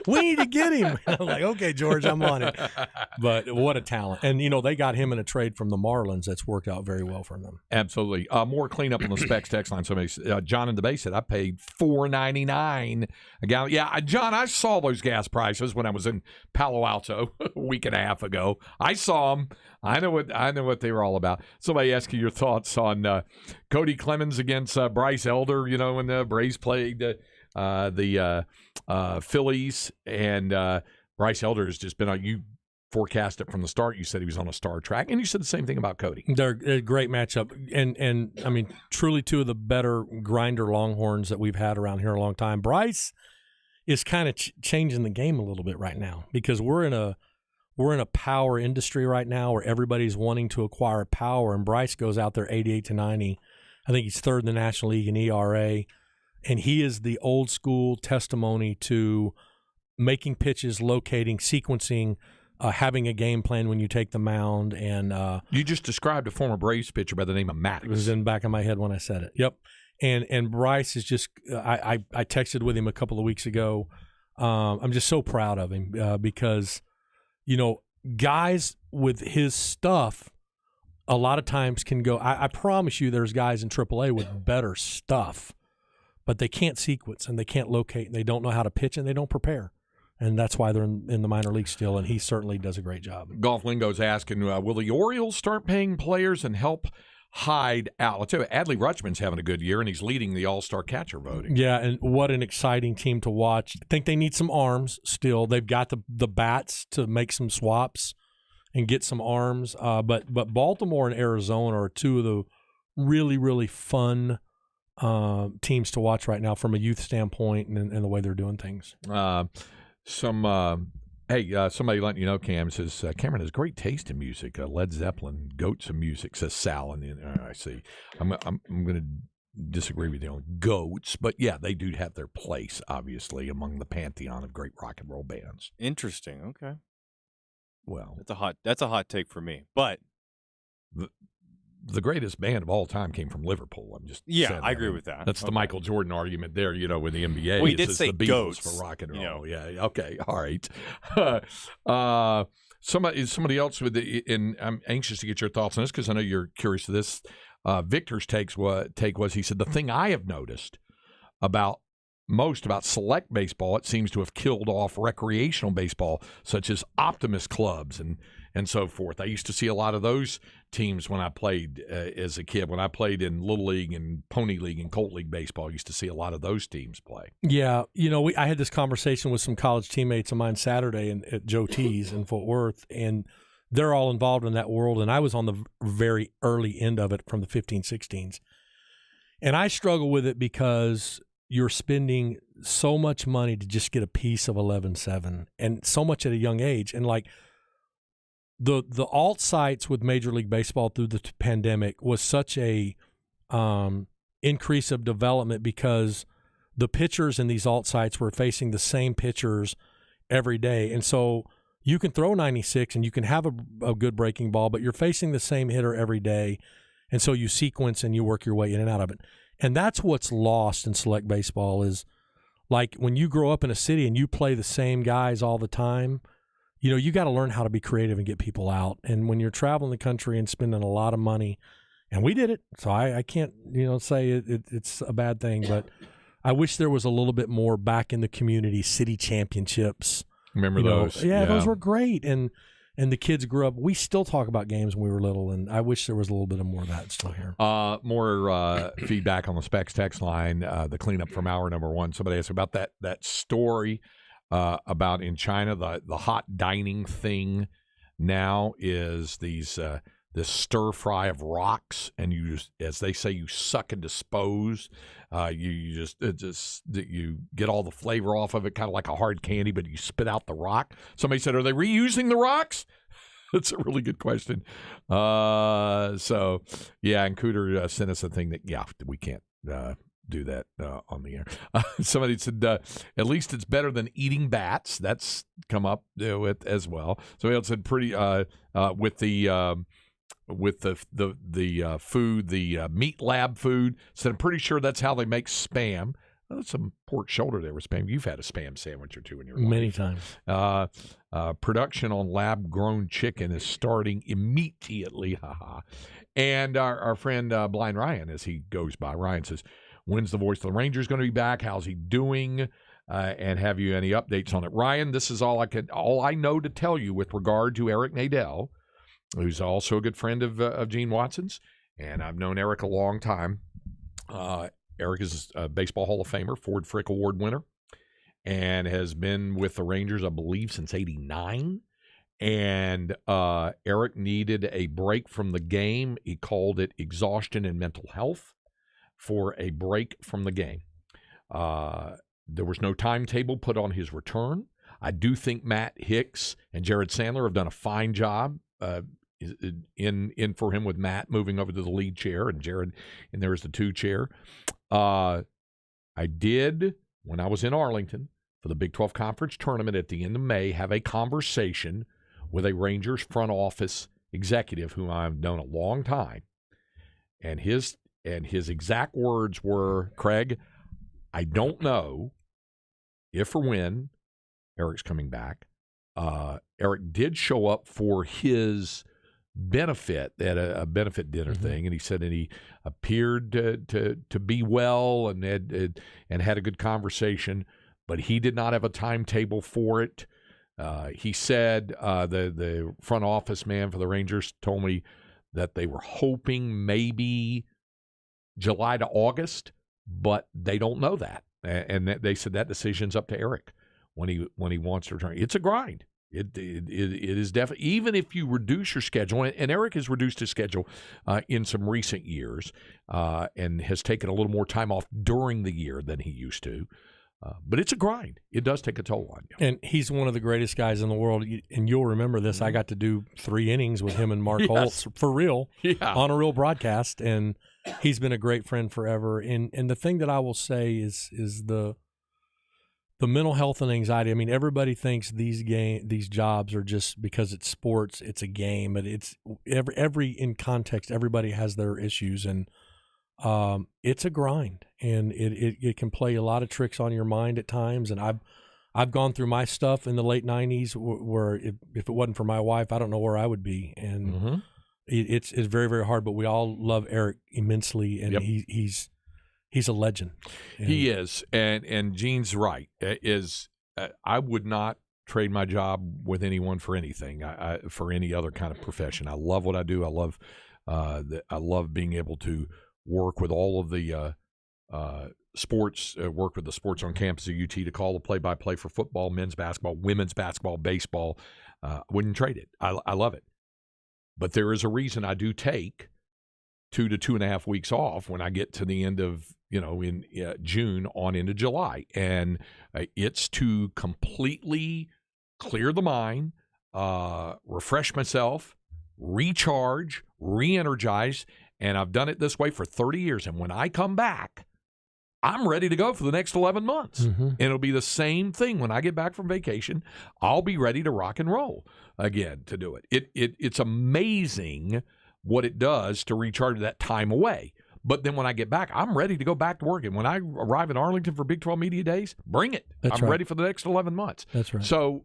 We need to get him. I'm like, okay, George, I'm on it. But what a talent. And, they got him in a trade from the Marlins that's worked out very well for them. Absolutely. More cleanup on the Specs text line. Somebody, John in the Bay said, I paid $4.99 a gallon. Yeah, John, I saw those gas prices when I was in Palo Alto a week and a half ago. I saw them. I know what they were all about. Somebody asking your thoughts on Cody Clemens against Bryce Elder, when the Braves played the Phillies, and Bryce Elder has just been on. You forecast it from the start. You said he was on a star track, and you said the same thing about Cody. They're a great matchup, and truly two of the better grinder Longhorns that we've had around here a long time. Bryce is kind of changing the game a little bit right now because we're in a power industry right now where everybody's wanting to acquire power, and Bryce goes out there 88 to 90. I think he's third in the National League in ERA, and he is the old school testimony to making pitches, locating, sequencing, having a game plan when you take the mound. And you just described a former Braves pitcher by the name of Maddox. It was in the back of my head when I said it. Yep. And Bryce is just I texted with him a couple of weeks ago. I'm just so proud of him because guys with his stuff a lot of times can go. I promise you there's guys in AAA with better stuff, but they can't sequence and they can't locate and they don't know how to pitch and they don't prepare. And that's why they're in the minor league still, and he certainly does a great job. Golf Lingo's asking, will the Orioles start paying players and help hide out? I'll tell you, Adley Rutschman's having a good year, and he's leading the All-Star catcher voting. Yeah, and what an exciting team to watch. I think they need some arms still. They've got the bats to make some swaps and get some arms. But Baltimore and Arizona are two of the really, really fun teams to watch right now from a youth standpoint and the way they're doing things. Somebody letting you know, Cam says, Cameron has great taste in music. Led Zeppelin, goats of music, says Sal. And I see. I'm going to disagree with you on goats, but yeah, they do have their place, obviously, among the pantheon of great rock and roll bands. Interesting. Okay. Well, that's a hot take for me, but the greatest band of all time came from Liverpool. I'm just saying I agree with that. That's the Michael Jordan argument there, with the NBA. Well, he did say the Beatles goats for rock and roll. Yeah. Okay. All right. Somebody else and I'm anxious to get your thoughts on this because I know you're curious to this. Victor's take was he said the thing I have noticed about select baseball, it seems to have killed off recreational baseball, such as Optimist clubs and so forth. I used to see a lot of those teams when I played as a kid. When I played in Little League and Pony League and Colt League baseball, I used to see a lot of those teams play. Yeah, I had this conversation with some college teammates of mine Saturday at Joe T's in Fort Worth, and they're all involved in that world, and I was on the very early end of it from the 15, 16s. And I struggle with it because you're spending so much money to just get a piece of 11-7 and so much at a young age. And like the alt sites with Major League Baseball through the pandemic was such a increase of development because the pitchers in these alt sites were facing the same pitchers every day. And so you can throw 96 and you can have a good breaking ball, but you're facing the same hitter every day. And so you sequence and you work your way in and out of it. And that's what's lost in select baseball is like when you grow up in a city and you play the same guys all the time, you got to learn how to be creative and get people out. And when you're traveling the country and spending a lot of money, and we did it, so I can't, say it's a bad thing, but I wish there was a little bit more back in the community, city championships. Remember those? Yeah, those were great. And the kids grew up. We still talk about games when we were little, and I wish there was a little bit of more of that still here. More feedback on the Specs text line, the cleanup from hour number one. Somebody asked about that story about in China, the hot dining thing now is these this stir fry of rocks, and you just, as they say, you suck and dispose. You get all the flavor off of it, kind of like a hard candy, but you spit out the rock. Somebody said, "Are they reusing the rocks?" That's a really good question. So yeah, and Cooter sent us a thing that we can't do that on the air. Somebody said at least it's better than eating bats. That's come up with as well. Somebody else said pretty with the food, the meat lab food. Said I'm pretty sure that's how they make Spam. Some pork shoulder there with Spam. You've had a Spam sandwich or two in your life. Many times. Production on lab-grown chicken is starting immediately. And our friend Blind Ryan, as he goes by, Ryan says, when's the voice of the Rangers going to be back? How's he doing? And have you any updates on it? Ryan, this is all I know to tell you with regard to Eric Nadel, who's also a good friend of Gene Watson's, and I've known Eric a long time. Eric is a Baseball Hall of Famer, Ford Frick Award winner, and has been with the Rangers, I believe, since '89. And Eric needed a break from the game. He called it exhaustion and mental health for a break from the game. There was no timetable put on his return. I do think Matt Hicks and Jared Sandler have done a fine job in for him with Matt moving over to the lead chair and Jared, and there's the 2 chair. I did, when I was in Arlington for the Big 12 Conference Tournament at the end of May, have a conversation with a Rangers front office executive whom I've known a long time. And his exact words were, Craig, I don't know if or when Eric's coming back. Eric did show up for his benefit at a benefit dinner thing, and he said that he appeared to be well and had a good conversation, but he did not have a timetable for it. He said the front office man for the Rangers told me that they were hoping maybe July to August, but they don't know that, and they said that decision's up to Eric when he wants to return. It's a grind. It is definitely, even if you reduce your schedule, and Eric has reduced his schedule in some recent years and has taken a little more time off during the year than he used to. But it's a grind. It does take a toll on you. And he's one of the greatest guys in the world. And you'll remember this. I got to do 3 innings with him and Mark Holtz for real on a real broadcast. And he's been a great friend forever. And the thing that I will say is the mental health and anxiety. I mean, everybody thinks these jobs are just because it's sports, it's a game, but it's every in context, everybody has their issues, and it's a grind, and it can play a lot of tricks on your mind at times. And I've gone through my stuff in the late '90s where if it wasn't for my wife, I don't know where I would be. And it's very, very hard. But we all love Eric immensely, and he's a legend. He is, and Gene's right. I would not trade my job with anyone for anything. For any other kind of profession. I love what I do. I love being able to work with all of the sports. Work with the sports on campus of UT to call the play-by-play for football, men's basketball, women's basketball, baseball. Wouldn't trade it. I love it. But there is a reason I do take 2 to 2.5 weeks off when I get to the end of, in June on into July. And it's to completely clear the mind, refresh myself, recharge, re-energize. And I've done it this way for 30 years. And when I come back, I'm ready to go for the next 11 months. And it'll be the same thing when I get back from vacation. I'll be ready to rock and roll again to do it. It's amazing what it does to recharge that time away. But then when I get back, I'm ready to go back to work. And when I arrive in Arlington for Big 12 Media Days, bring it. I'm ready for the next 11 months. That's right. So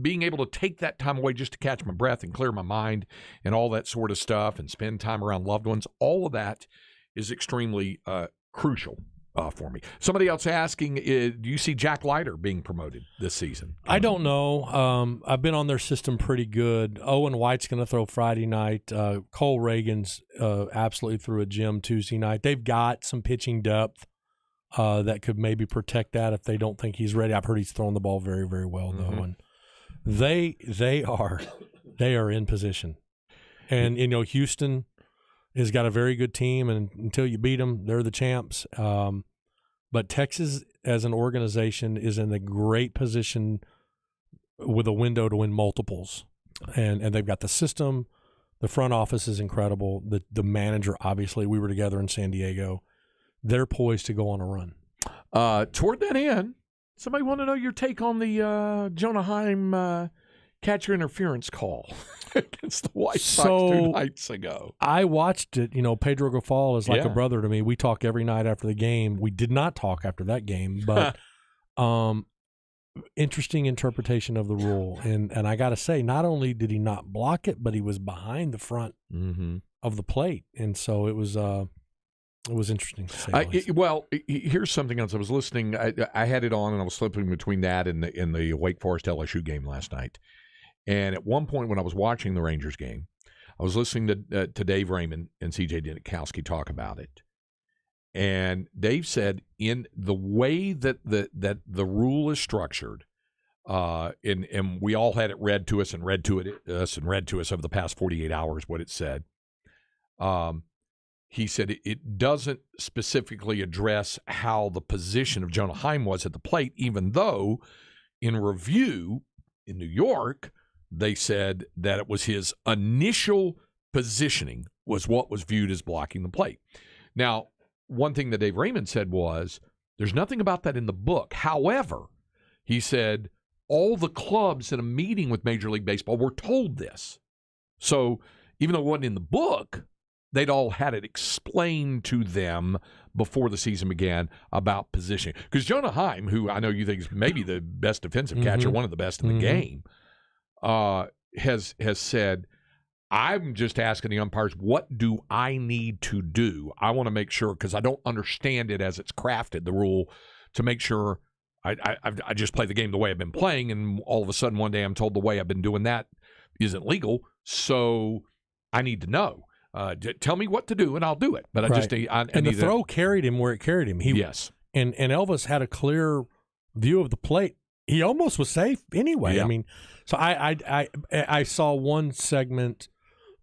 being able to take that time away just to catch my breath and clear my mind and all that sort of stuff and spend time around loved ones, all of that is extremely crucial for me. Somebody else asking, do you see Jack Leiter being promoted this season? I don't know. I've been on their system pretty good. Owen White's going to throw Friday night. Cole Reagan's absolutely threw a gem Tuesday night. They've got some pitching depth that could maybe protect that if they don't think he's ready. I've heard he's throwing the ball very, very well, though. And they are in position. And Houston has got a very good team, and until you beat them, they're the champs. But Texas, as an organization, is in a great position with a window to win multiples, and they've got the system. The front office is incredible. The manager, obviously, we were together in San Diego. They're poised to go on a run. Toward that end, somebody want to know your take on the Jonah Heim catcher interference call against the White Sox 2 nights ago. I watched it. Pedro Gafal is like a brother to me. We talk every night after the game. We did not talk after that game, but interesting interpretation of the rule. And I got to say, not only did he not block it, but he was behind the front of the plate. And so it was interesting to say. Here's something else. I was listening. I had it on, and I was slipping between that and the Wake Forest LSU game last night. And at one point when I was watching the Rangers game, I was listening to Dave Raymond and C.J. Dinikowski talk about it. And Dave said, in the way that the rule is structured, and we all had it read to us over the past 48 hours what it said. He said it doesn't specifically address how the position of Jonah Heim was at the plate, even though in review in New York, they said that it was his initial positioning was what was viewed as blocking the plate. Now, one thing that Dave Raymond said was, there's nothing about that in the book. However, he said all the clubs in a meeting with Major League Baseball were told this. So even though it wasn't in the book, they'd all had it explained to them before the season began about positioning. Because Jonah Heim, who I know you think is maybe the best defensive catcher, one of the best in the game, has said, I'm just asking the umpires, what do I need to do? I want to make sure, because I don't understand it as it's crafted, the rule, to make sure I just play the game the way I've been playing, and all of a sudden one day I'm told the way I've been doing that isn't legal, so I need to know. Tell me what to do, and I'll do it. But I just I the throw carried him where it carried him. Yes. And Elvis had a clear view of the plate. He almost was safe anyway. Yeah. I mean, so I saw one segment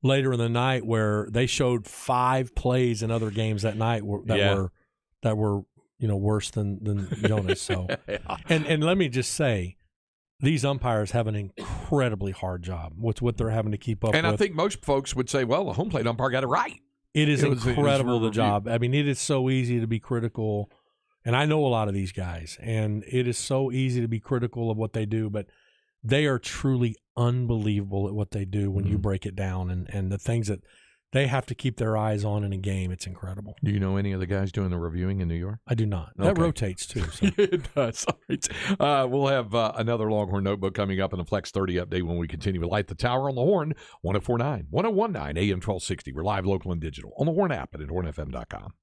later in the night where they showed 5 plays in other games that night that were worse than Jonas. So and let me just say, these umpires have an incredibly hard job with what they're having to keep up with. And I think most folks would say, well, the home plate umpire got it right. It is incredible, the job. I mean, it is so easy to be critical. And I know a lot of these guys, and it is so easy to be critical of what they do, but they are truly unbelievable at what they do when you break it down, and the things that they have to keep their eyes on in a game. It's incredible. Do you know any of the guys doing the reviewing in New York? I do not. Okay. That rotates too. So. It does. All right. We'll have another Longhorn Notebook coming up in a Flex 30 update when we continue to Light the Tower on the Horn, 1049, 1019 AM 1260. We're live, local, and digital on the Horn app and at hornfm.com.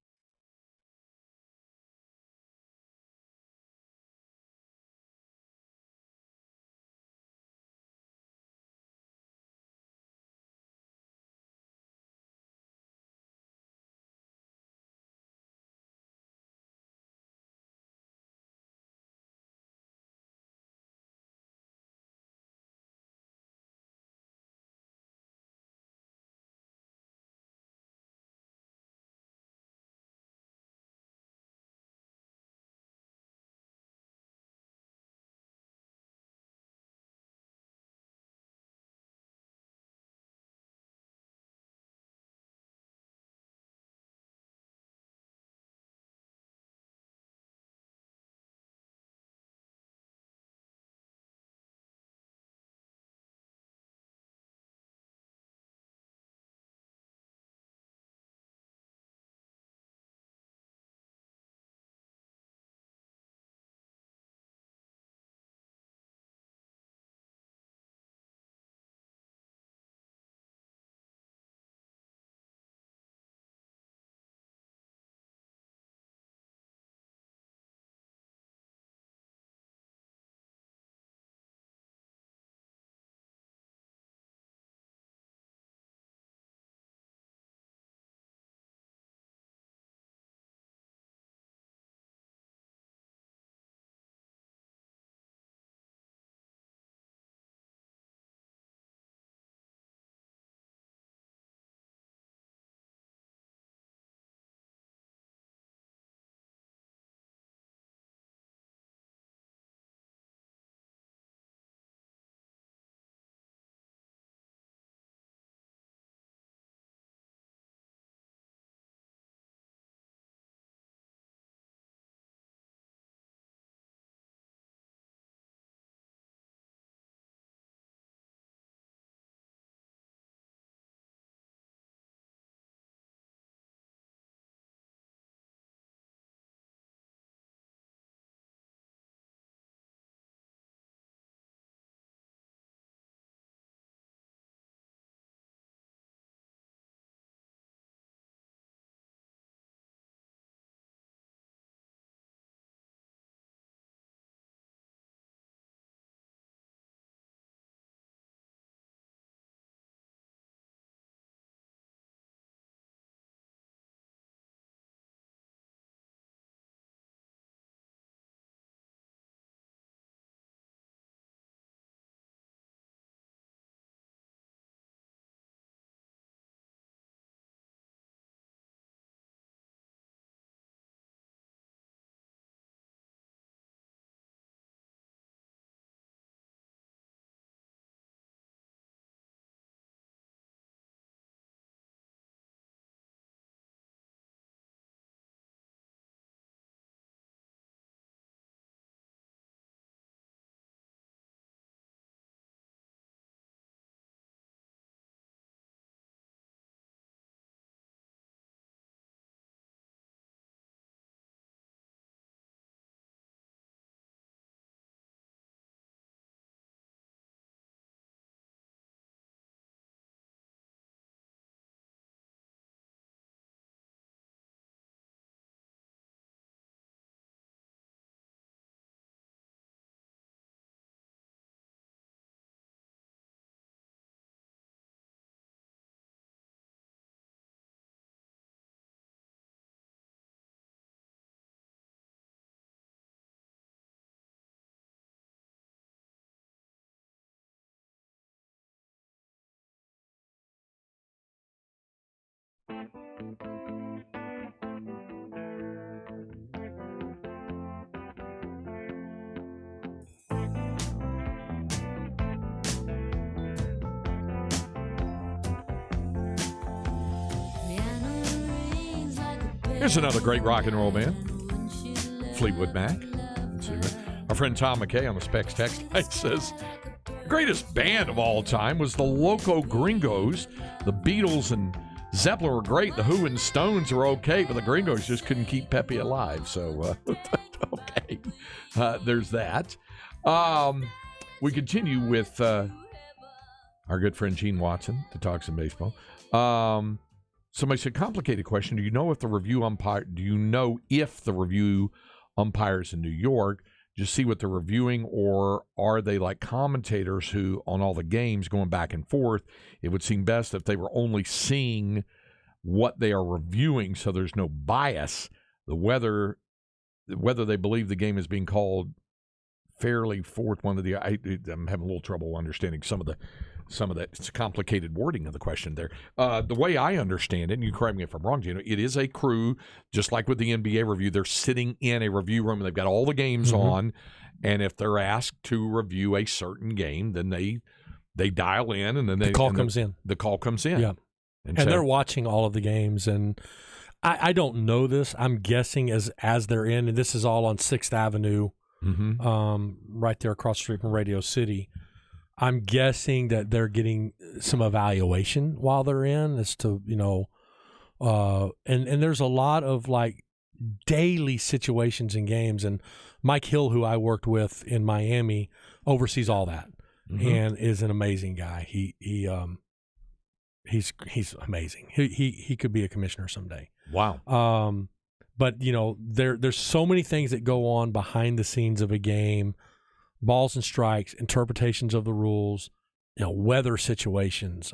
Here's another great rock and roll band, Fleetwood Mac. Let's see. Our friend Tom McKay on the Specs text line says, greatest band of all time was the Loco Gringos. The Beatles and Zeppelin were great. The Who and Stones were okay, but the Gringos just couldn't keep Pepe alive. So, okay. There's that. We continue with our good friend Gene Watson to talk some baseball. Somebody said, complicated question. Do you know if the review umpires in New York just see what they're reviewing, or are they like commentators who on all the games going back and forth? It would seem best if they were only seeing what they are reviewing, so there's no bias. Whether they believe the game is being called fairly fourth one of the. I'm having a little trouble understanding some of that. It's complicated wording of the question there. The way I understand it, and you correct me if I'm wrong, Gino, it is a crew, just like with the NBA review. They're sitting in a review room and they've got all the games on, and if they're asked to review a certain game, then they dial in, and then the call comes in. The call comes in. Yeah, and so, they're watching all of the games, and I don't know this. I'm guessing as they're in, and this is all on 6th Avenue, right there across the street from Radio City. I'm guessing that they're getting some evaluation while they're in as to, and there's a lot of like daily situations in games. And Mike Hill, who I worked with in Miami, oversees all that and is an amazing guy. He's amazing. He could be a commissioner someday. Wow. But there's so many things that go on behind the scenes of a game. Balls and strikes, interpretations of the rules, weather situations,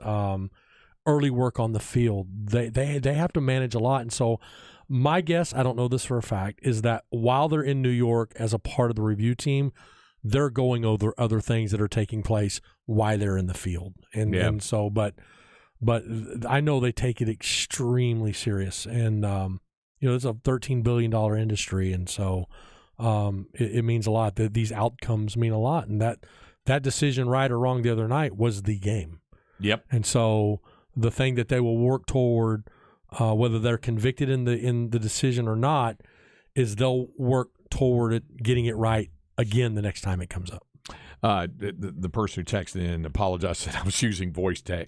early work on the field. They have to manage a lot. And so my guess, I don't know this for a fact, is that while they're in New York as a part of the review team, they're going over other things that are taking place while they're in the field. And so, but I know they take it extremely serious. And, it's a $13 billion industry. And so, it means a lot. That these outcomes mean a lot, and that decision, right or wrong, the other night was the game. Yep. And so the thing that they will work toward, whether they're convicted in the decision or not, is they'll work toward it, getting it right again the next time it comes up. The person who texted in apologized, said I was using voice to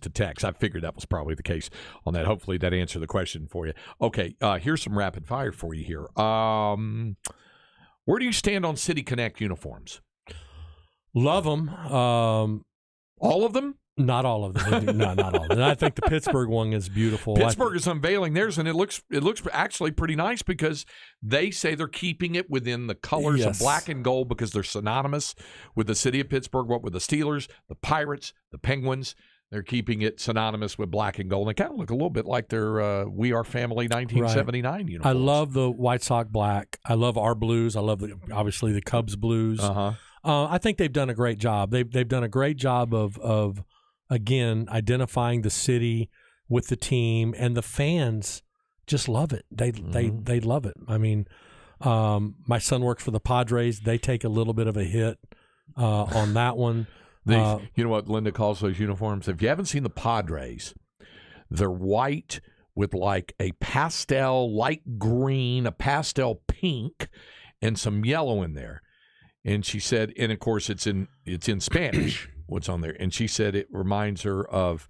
text. I figured that was probably the case on that. Hopefully that answered the question for you. Okay, here's some rapid fire for you here. Where do you stand on City Connect uniforms? Love them. All of them? Not all of them. No, not all of them. And I think the Pittsburgh one is beautiful. Pittsburgh is unveiling theirs, and it looks actually pretty nice because they say they're keeping it within the colors of black and gold because they're synonymous with the city of Pittsburgh. What with the Steelers, the Pirates, the Penguins, they're keeping it synonymous with black and gold. And they kind of look a little bit like their We Are Family 1979 uniforms. I love the White Sox black. I love our blues. I love obviously the Cubs blues. I think they've done a great job. They've done a great job of again, identifying the city with the team, and the fans just love it. They love it. I mean, my son works for the Padres. They take a little bit of a hit on that one. You know what Linda calls those uniforms? If you haven't seen the Padres, they're white with like a pastel light green, a pastel pink, and some yellow in there. And she said, and of course it's in Spanish. What's on there, and she said it reminds her of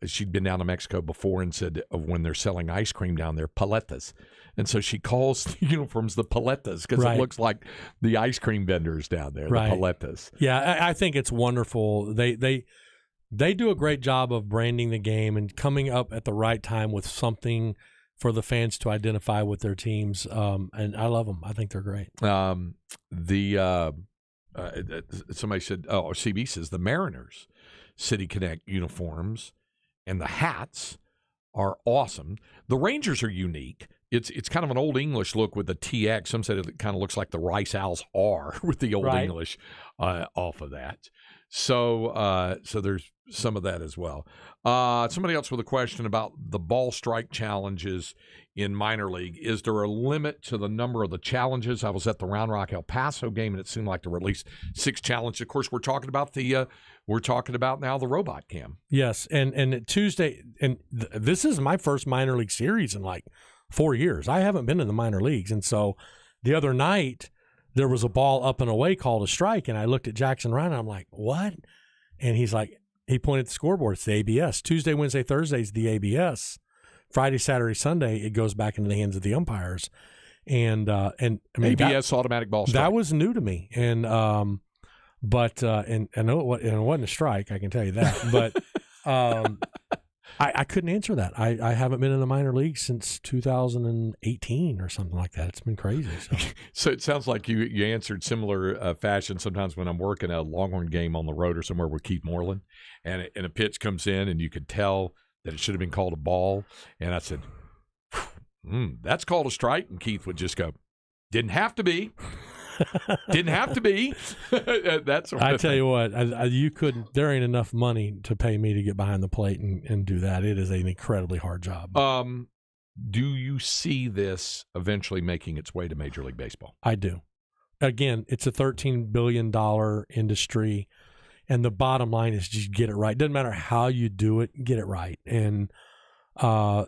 she'd been down to Mexico before and said of when they're selling ice cream down there, paletas, and so she calls the uniforms the paletas because it looks like the ice cream vendors down there, the paletas. Yeah, I think it's wonderful. They do a great job of branding the game and coming up at the right time with something for the fans to identify with their teams, and I love them. I think they're great. Somebody said, or CB says, the Mariners City Connect uniforms and the hats are awesome. The Rangers are unique. It's kind of an old English look with the TX. Some said it kind of looks like the Rice Owls R with the old English off of that. So there's some of that as well. Somebody else with a question about the ball strike challenges in minor league. Is there a limit to the number of the challenges? I was at the Round Rock El Paso game, and it seemed like there were at least 6 challenges. Of course, we're talking about now the robot cam. Yes, and Tuesday, and this is my first minor league series in like 4 years. I haven't been in the minor leagues, and so the other night there was a ball up and away called a strike, and I looked at Jackson Ryan, and I'm like, what? And he's like, he pointed at the scoreboard. It's the ABS. Tuesday, Wednesday, Thursday is the ABS. Friday, Saturday, Sunday, it goes back into the hands of the umpires. And I mean, ABS, automatic ball strike. That was new to me, and I know it wasn't a strike. I can tell you that, but I couldn't answer that. I haven't been in the minor league since 2018 or something like that. It's been crazy. So it sounds like you answered similar fashion. Sometimes when I'm working a Longhorn game on the road or somewhere with Keith Moreland, and a pitch comes in, and you could tell that it should have been called a ball, and I said, that's called a strike, and Keith would just go, didn't have to be. Didn't have to be. That's I tell you what, you couldn't. There ain't enough money to pay me to get behind the plate and do that. It is an incredibly hard job. Do you see this eventually making its way to Major League Baseball? I do. Again, it's a $13 billion industry, and the bottom line is just get it right. Doesn't matter how you do it, get it right. And the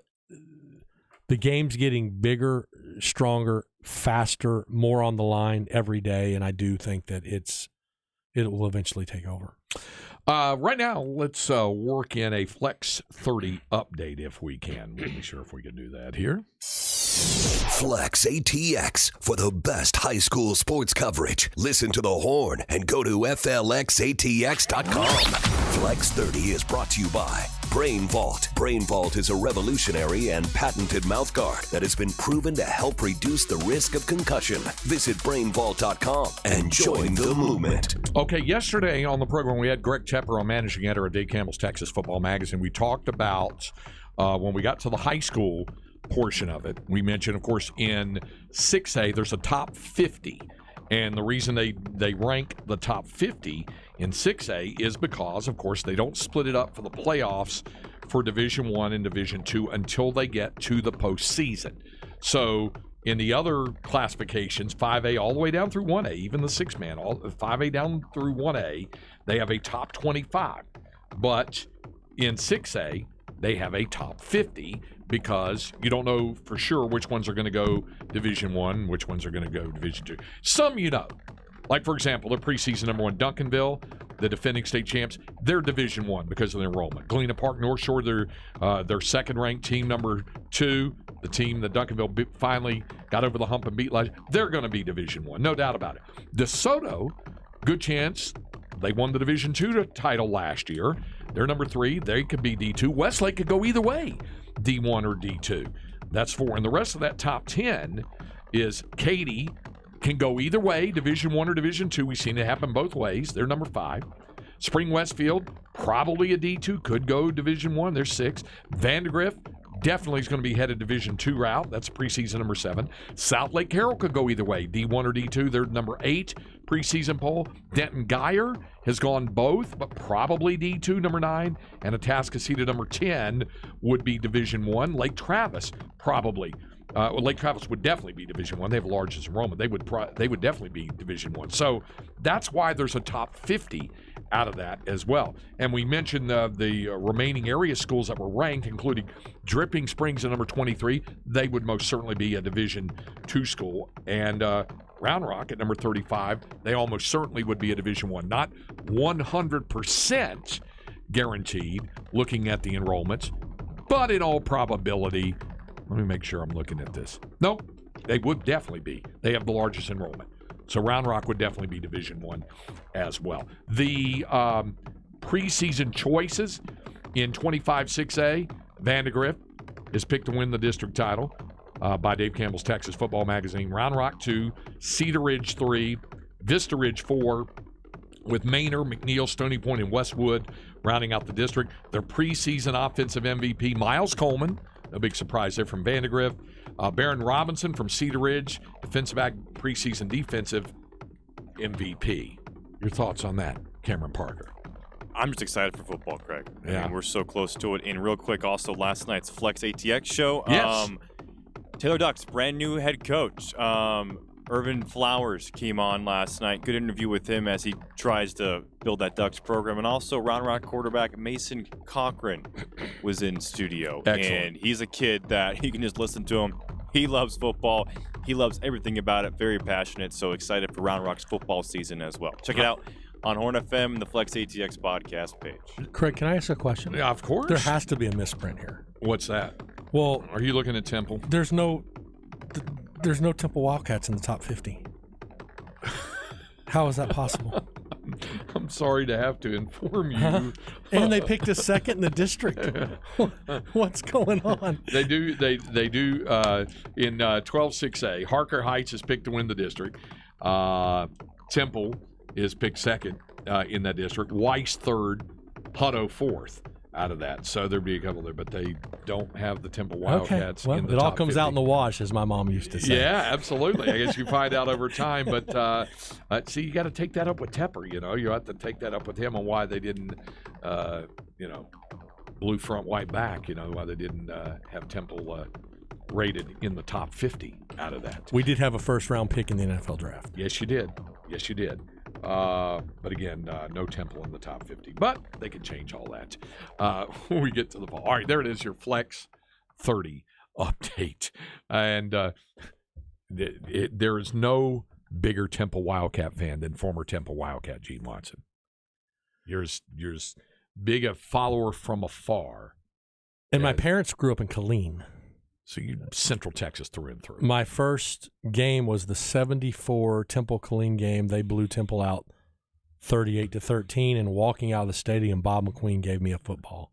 game's getting bigger, stronger, faster, more on the line every day, and I do think that it will eventually take over. Right now, let's work in a Flex 30 update if we can. We'll be sure if we can do that here. Flex ATX for the best high school sports coverage. Listen to the Horn and go to FLXATX.com. Flex 30 is brought to you by Brain Vault. Brain Vault is a revolutionary and patented mouthguard that has been proven to help reduce the risk of concussion. Visit BrainVault.com and join the movement. Okay, yesterday on the program, we had Greg Tepper on managing editor of Dave Campbell's Texas Football Magazine. We talked about when we got to the high school portion of it. We mentioned, of course, in 6A, there's a top 50. And the reason they rank the top 50 in 6A is because, of course, they don't split it up for the playoffs for Division I and Division II until they get to the postseason. So in the other classifications, 5A all the way down through 1A, even the 6-man, 5A down through 1A, they have a top 25. But in 6A, they have a top 50 because you don't know for sure which ones are going to go Division I, which ones are going to go Division II. Some you know. Like, for example, their preseason number 1, Duncanville, the defending state champs, they're Division I because of their enrollment. Galena Park North Shore, their second-ranked team, number 2, the team that Duncanville finally got over the hump and beat last year, they're going to be Division I, no doubt about it. DeSoto, good chance. They won the Division II title last year. They're number 3. They could be D2. Westlake could go either way, D1 or D2. That's 4. And the rest of that top 10 is Katy can go either way, Division I or Division II. We've seen it happen both ways. They're number 5. Spring Westfield, probably a D2, could go Division I. They're 6. Vandergrift definitely is going to be headed Division II route. That's preseason number 7. South Lake Carroll could go either way, D1 or D2. They're number 8 preseason poll. Denton Geyer has gone both, but probably D2, number 9. And Atascocita, number 10, would be Division I. Lake Travis, probably. Lake Travis would definitely be Division I. They have the largest enrollment. They would definitely be Division I. So that's why there's a top 50 out of that as well. And we mentioned the remaining area schools that were ranked, including Dripping Springs at number 23. They would most certainly be a Division II school. And Round Rock at number 35, they almost certainly would be a Division I. Not 100% guaranteed looking at the enrollments, but in all probability, let me make sure I'm looking at this. Nope, they would definitely be. They have the largest enrollment. So Round Rock would definitely be Division I as well. The preseason choices in 25-6A, Vandergrift is picked to win the district title by Dave Campbell's Texas Football Magazine. Round Rock 2, Cedar Ridge 3, Vista Ridge 4, with Manor, McNeil, Stony Point, and Westwood rounding out the district. Their preseason offensive MVP, Miles Coleman, no big surprise there from Vandergrift. Barron Robinson from Cedar Ridge, defensive back, preseason defensive MVP. Your thoughts on that? Cameron Parker. I'm just excited for football, Craig. I Yeah. mean, we're so close to it. And real quick, also last night's Flex ATX show. Yes. Taylor Ducks, brand new head coach. Irvin Flowers came on last night. Good interview with him as he tries to build that Ducks program. And also Round Rock quarterback Mason Cochran was in studio. Excellent. And he's a kid that you can just listen to him. He loves football. He loves everything about it. Very passionate. So excited for Round Rock's football season as well. Check it out on Horn FM and the Flex ATX podcast page. Craig, can I ask a question? Yeah, of course. There has to be a misprint here. What's that? Well, Are you looking at Temple? there's no Temple Wildcats in the top 50. How is that possible? I'm sorry to have to inform you. Huh? And they picked a second in the district. What's going on? They do in 12-6A. Harker Heights is picked to win the district. Temple is picked second in that district. Weiss third. Hutto fourth out of that. So there'd be a couple there, but they don't have the Temple Wildcats Okay. Well, in the it all top comes 50. out in the wash, as my mom used to say. Yeah, absolutely. I guess you find out over time. But see, you got to take that up with Tepper. You have to take that up with him on why they didn't, blue front, white back. Why they didn't have Temple rated in the top 50 out of that. We did have a first-round pick in the NFL draft. Yes, you did. But again, no Temple in the top 50. But they can change all that when we get to the fall. All right, there it is, your Flex 30 update. And there is no bigger Temple Wildcat fan than former Temple Wildcat Gene Watson. You're as big a follower from afar. And my as- parents grew up in Killeen. So you Central Texas through and through. My first game was the 74 Temple Killeen game. They blew Temple out 38-13, and walking out of the stadium, Bob McQueen gave me a football.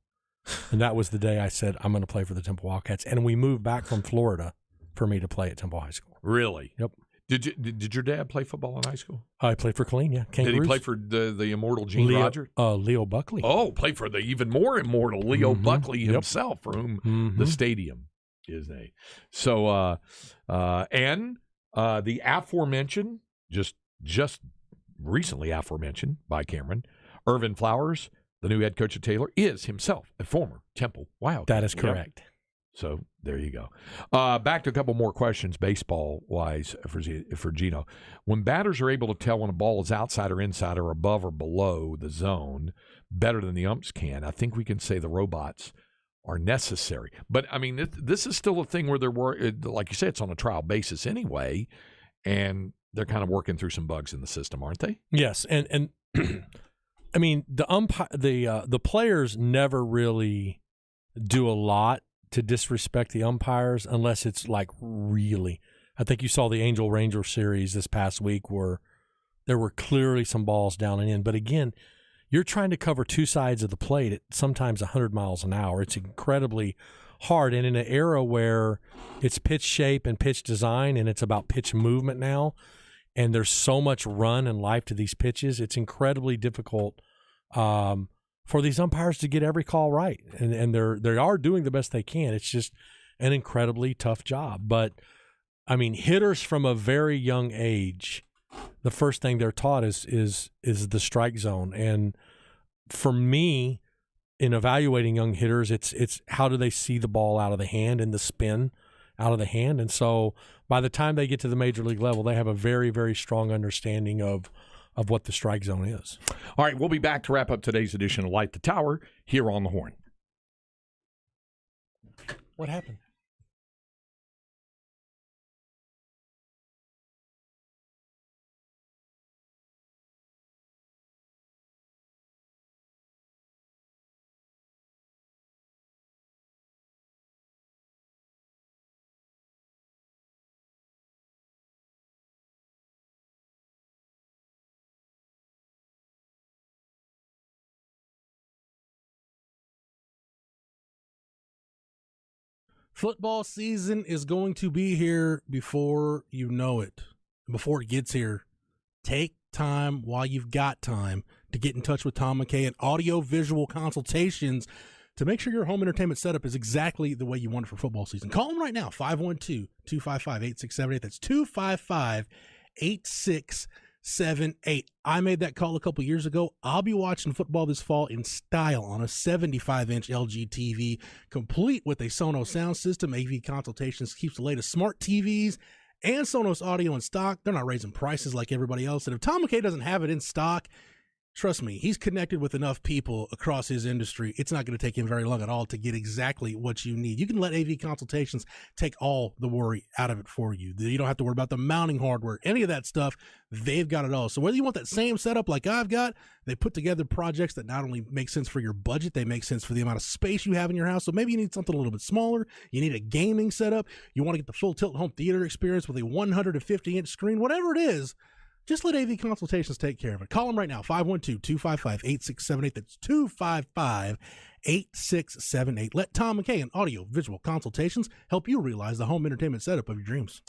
And that was the day I said, I'm going to play for the Temple Wildcats. And we moved back from Florida for me to play at Temple High School. Really? Yep. Did your dad play football in high school? I played for Killeen, yeah. Did he Kangaroos. play for the immortal Gene Rogers? Leo Buckley. Oh, played for the even more immortal Leo Mhm. Buckley Yep. himself, for whom Mhm. the stadium is named. So, the aforementioned, just recently aforementioned by Cameron, Irvin Flowers, the new head coach of Taylor, is himself a former Temple Wildcat. That is correct. So there you go. Back to a couple more questions, baseball-wise, for Gino. When batters are able to tell when a ball is outside or inside or above or below the zone better than the umps can, I think we can say the robots are necessary. But, I mean, this is still a thing where like you said, it's on a trial basis anyway, and they're kind of working through some bugs in the system, aren't they? Yes, and I mean the players never really do a lot to disrespect the umpires unless it's like really. I think you saw the Angel Ranger series this past week where there were clearly some balls down and in. But again, you're trying to cover two sides of the plate at sometimes 100 miles an hour. It's incredibly hard. And in an era where it's pitch shape and pitch design and it's about pitch movement now, and there's so much run and life to these pitches, it's incredibly difficult for these umpires to get every call right. And they are doing the best they can. It's just an incredibly tough job. But, I mean, hitters from a very young age, the first thing they're taught is the strike zone. And for me, in evaluating young hitters, it's how do they see the ball out of the hand and the spin out of the hand. And so by the time they get to the major league level, they have a very, very strong understanding of what the strike zone is. All right, we'll be back to wrap up today's edition of Light the Tower here on the Horn. What happened? Football season is going to be here before you know it. Before it gets here, take time while you've got time to get in touch with Tom McKay and audio-visual consultations to make sure your home entertainment setup is exactly the way you want it for football season. Call them right now, 512-255-8678. That's 86678. I made that call a couple years ago. I'll be watching football this fall in style on a 75-inch LG TV, complete with a Sonos sound system. AV Consultations keeps the latest smart TVs and Sonos audio in stock. They're not raising prices like everybody else. And if Tom McKay doesn't have it in stock, trust me, he's connected with enough people across his industry. It's not going to take him very long at all to get exactly what you need. You can let AV Consultations take all the worry out of it for you. You don't have to worry about the mounting hardware, any of that stuff. They've got it all. So whether you want that same setup like I've got, they put together projects that not only make sense for your budget, they make sense for the amount of space you have in your house. So maybe you need something a little bit smaller. You need a gaming setup. You want to get the full tilt home theater experience with a 150-inch screen, whatever it is. Just let AV Consultations take care of it. Call them right now, 512-255-8678. That's 255-8678. Let Tom McKay and Audio Visual Consultations help you realize the home entertainment setup of your dreams.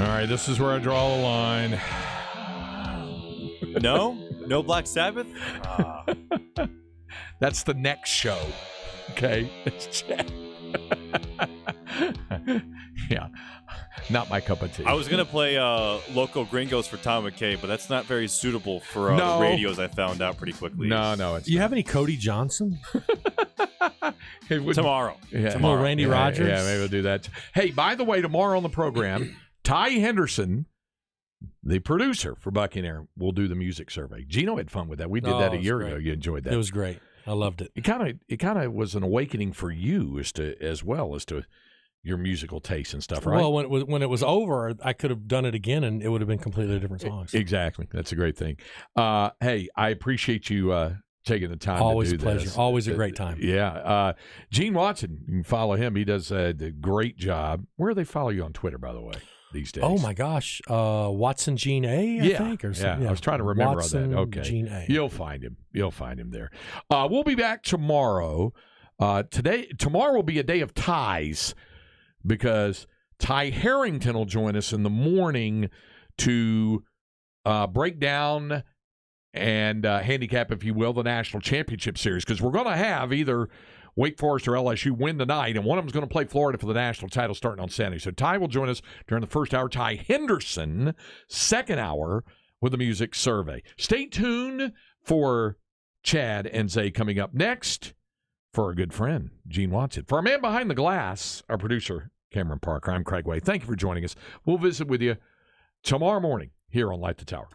All right, this is where I draw the line. No Black Sabbath. That's the next show. Okay. Yeah, not my cup of tea. I was gonna play Loco Gringos for Tom McKay, but that's not very suitable for No. the radios. I found out pretty quickly. No, it's Do you have any Cody Johnson? it would, Tomorrow. Yeah. Tomorrow. Randy Yeah, Rogers? Yeah, maybe we'll do that. Hey, by the way, tomorrow on the program, Ty Henderson, the producer for Bucky and Aaron, will do the music survey. Gino had fun with that. We did that a it's year great. ago. You enjoyed that. It was great. I loved it. It kind of was an awakening for you as well as to your musical taste and stuff, right? Well, when it was over, I could have done it again, and it would have been completely different songs. Exactly. That's a great thing. Hey, I appreciate you taking the time Always to a do pleasure. this. Always a great time. Yeah. Gene Watson, you can follow him. He does a great job. Where do they follow you on Twitter, by the way, these days? Oh my gosh, Watson Gene A, I think, or something. Yeah, I was trying to remember Watson that. Okay, Gene A. You'll find him there. We'll be back tomorrow. Tomorrow will be a day of ties because Ty Harrington will join us in the morning to break down and handicap, if you will, the National Championship Series, because we're going to have either Wake Forest or LSU win tonight, and one of them's going to play Florida for the national title starting on Saturday. So Ty will join us during the first hour. Ty Henderson, second hour, with the music survey. Stay tuned for Chad and Zay coming up next. For our good friend, Gene Watson. For our man behind the glass, our producer, Cameron Parker, I'm Craig Way. Thank you for joining us. We'll visit with you tomorrow morning here on Light the Tower.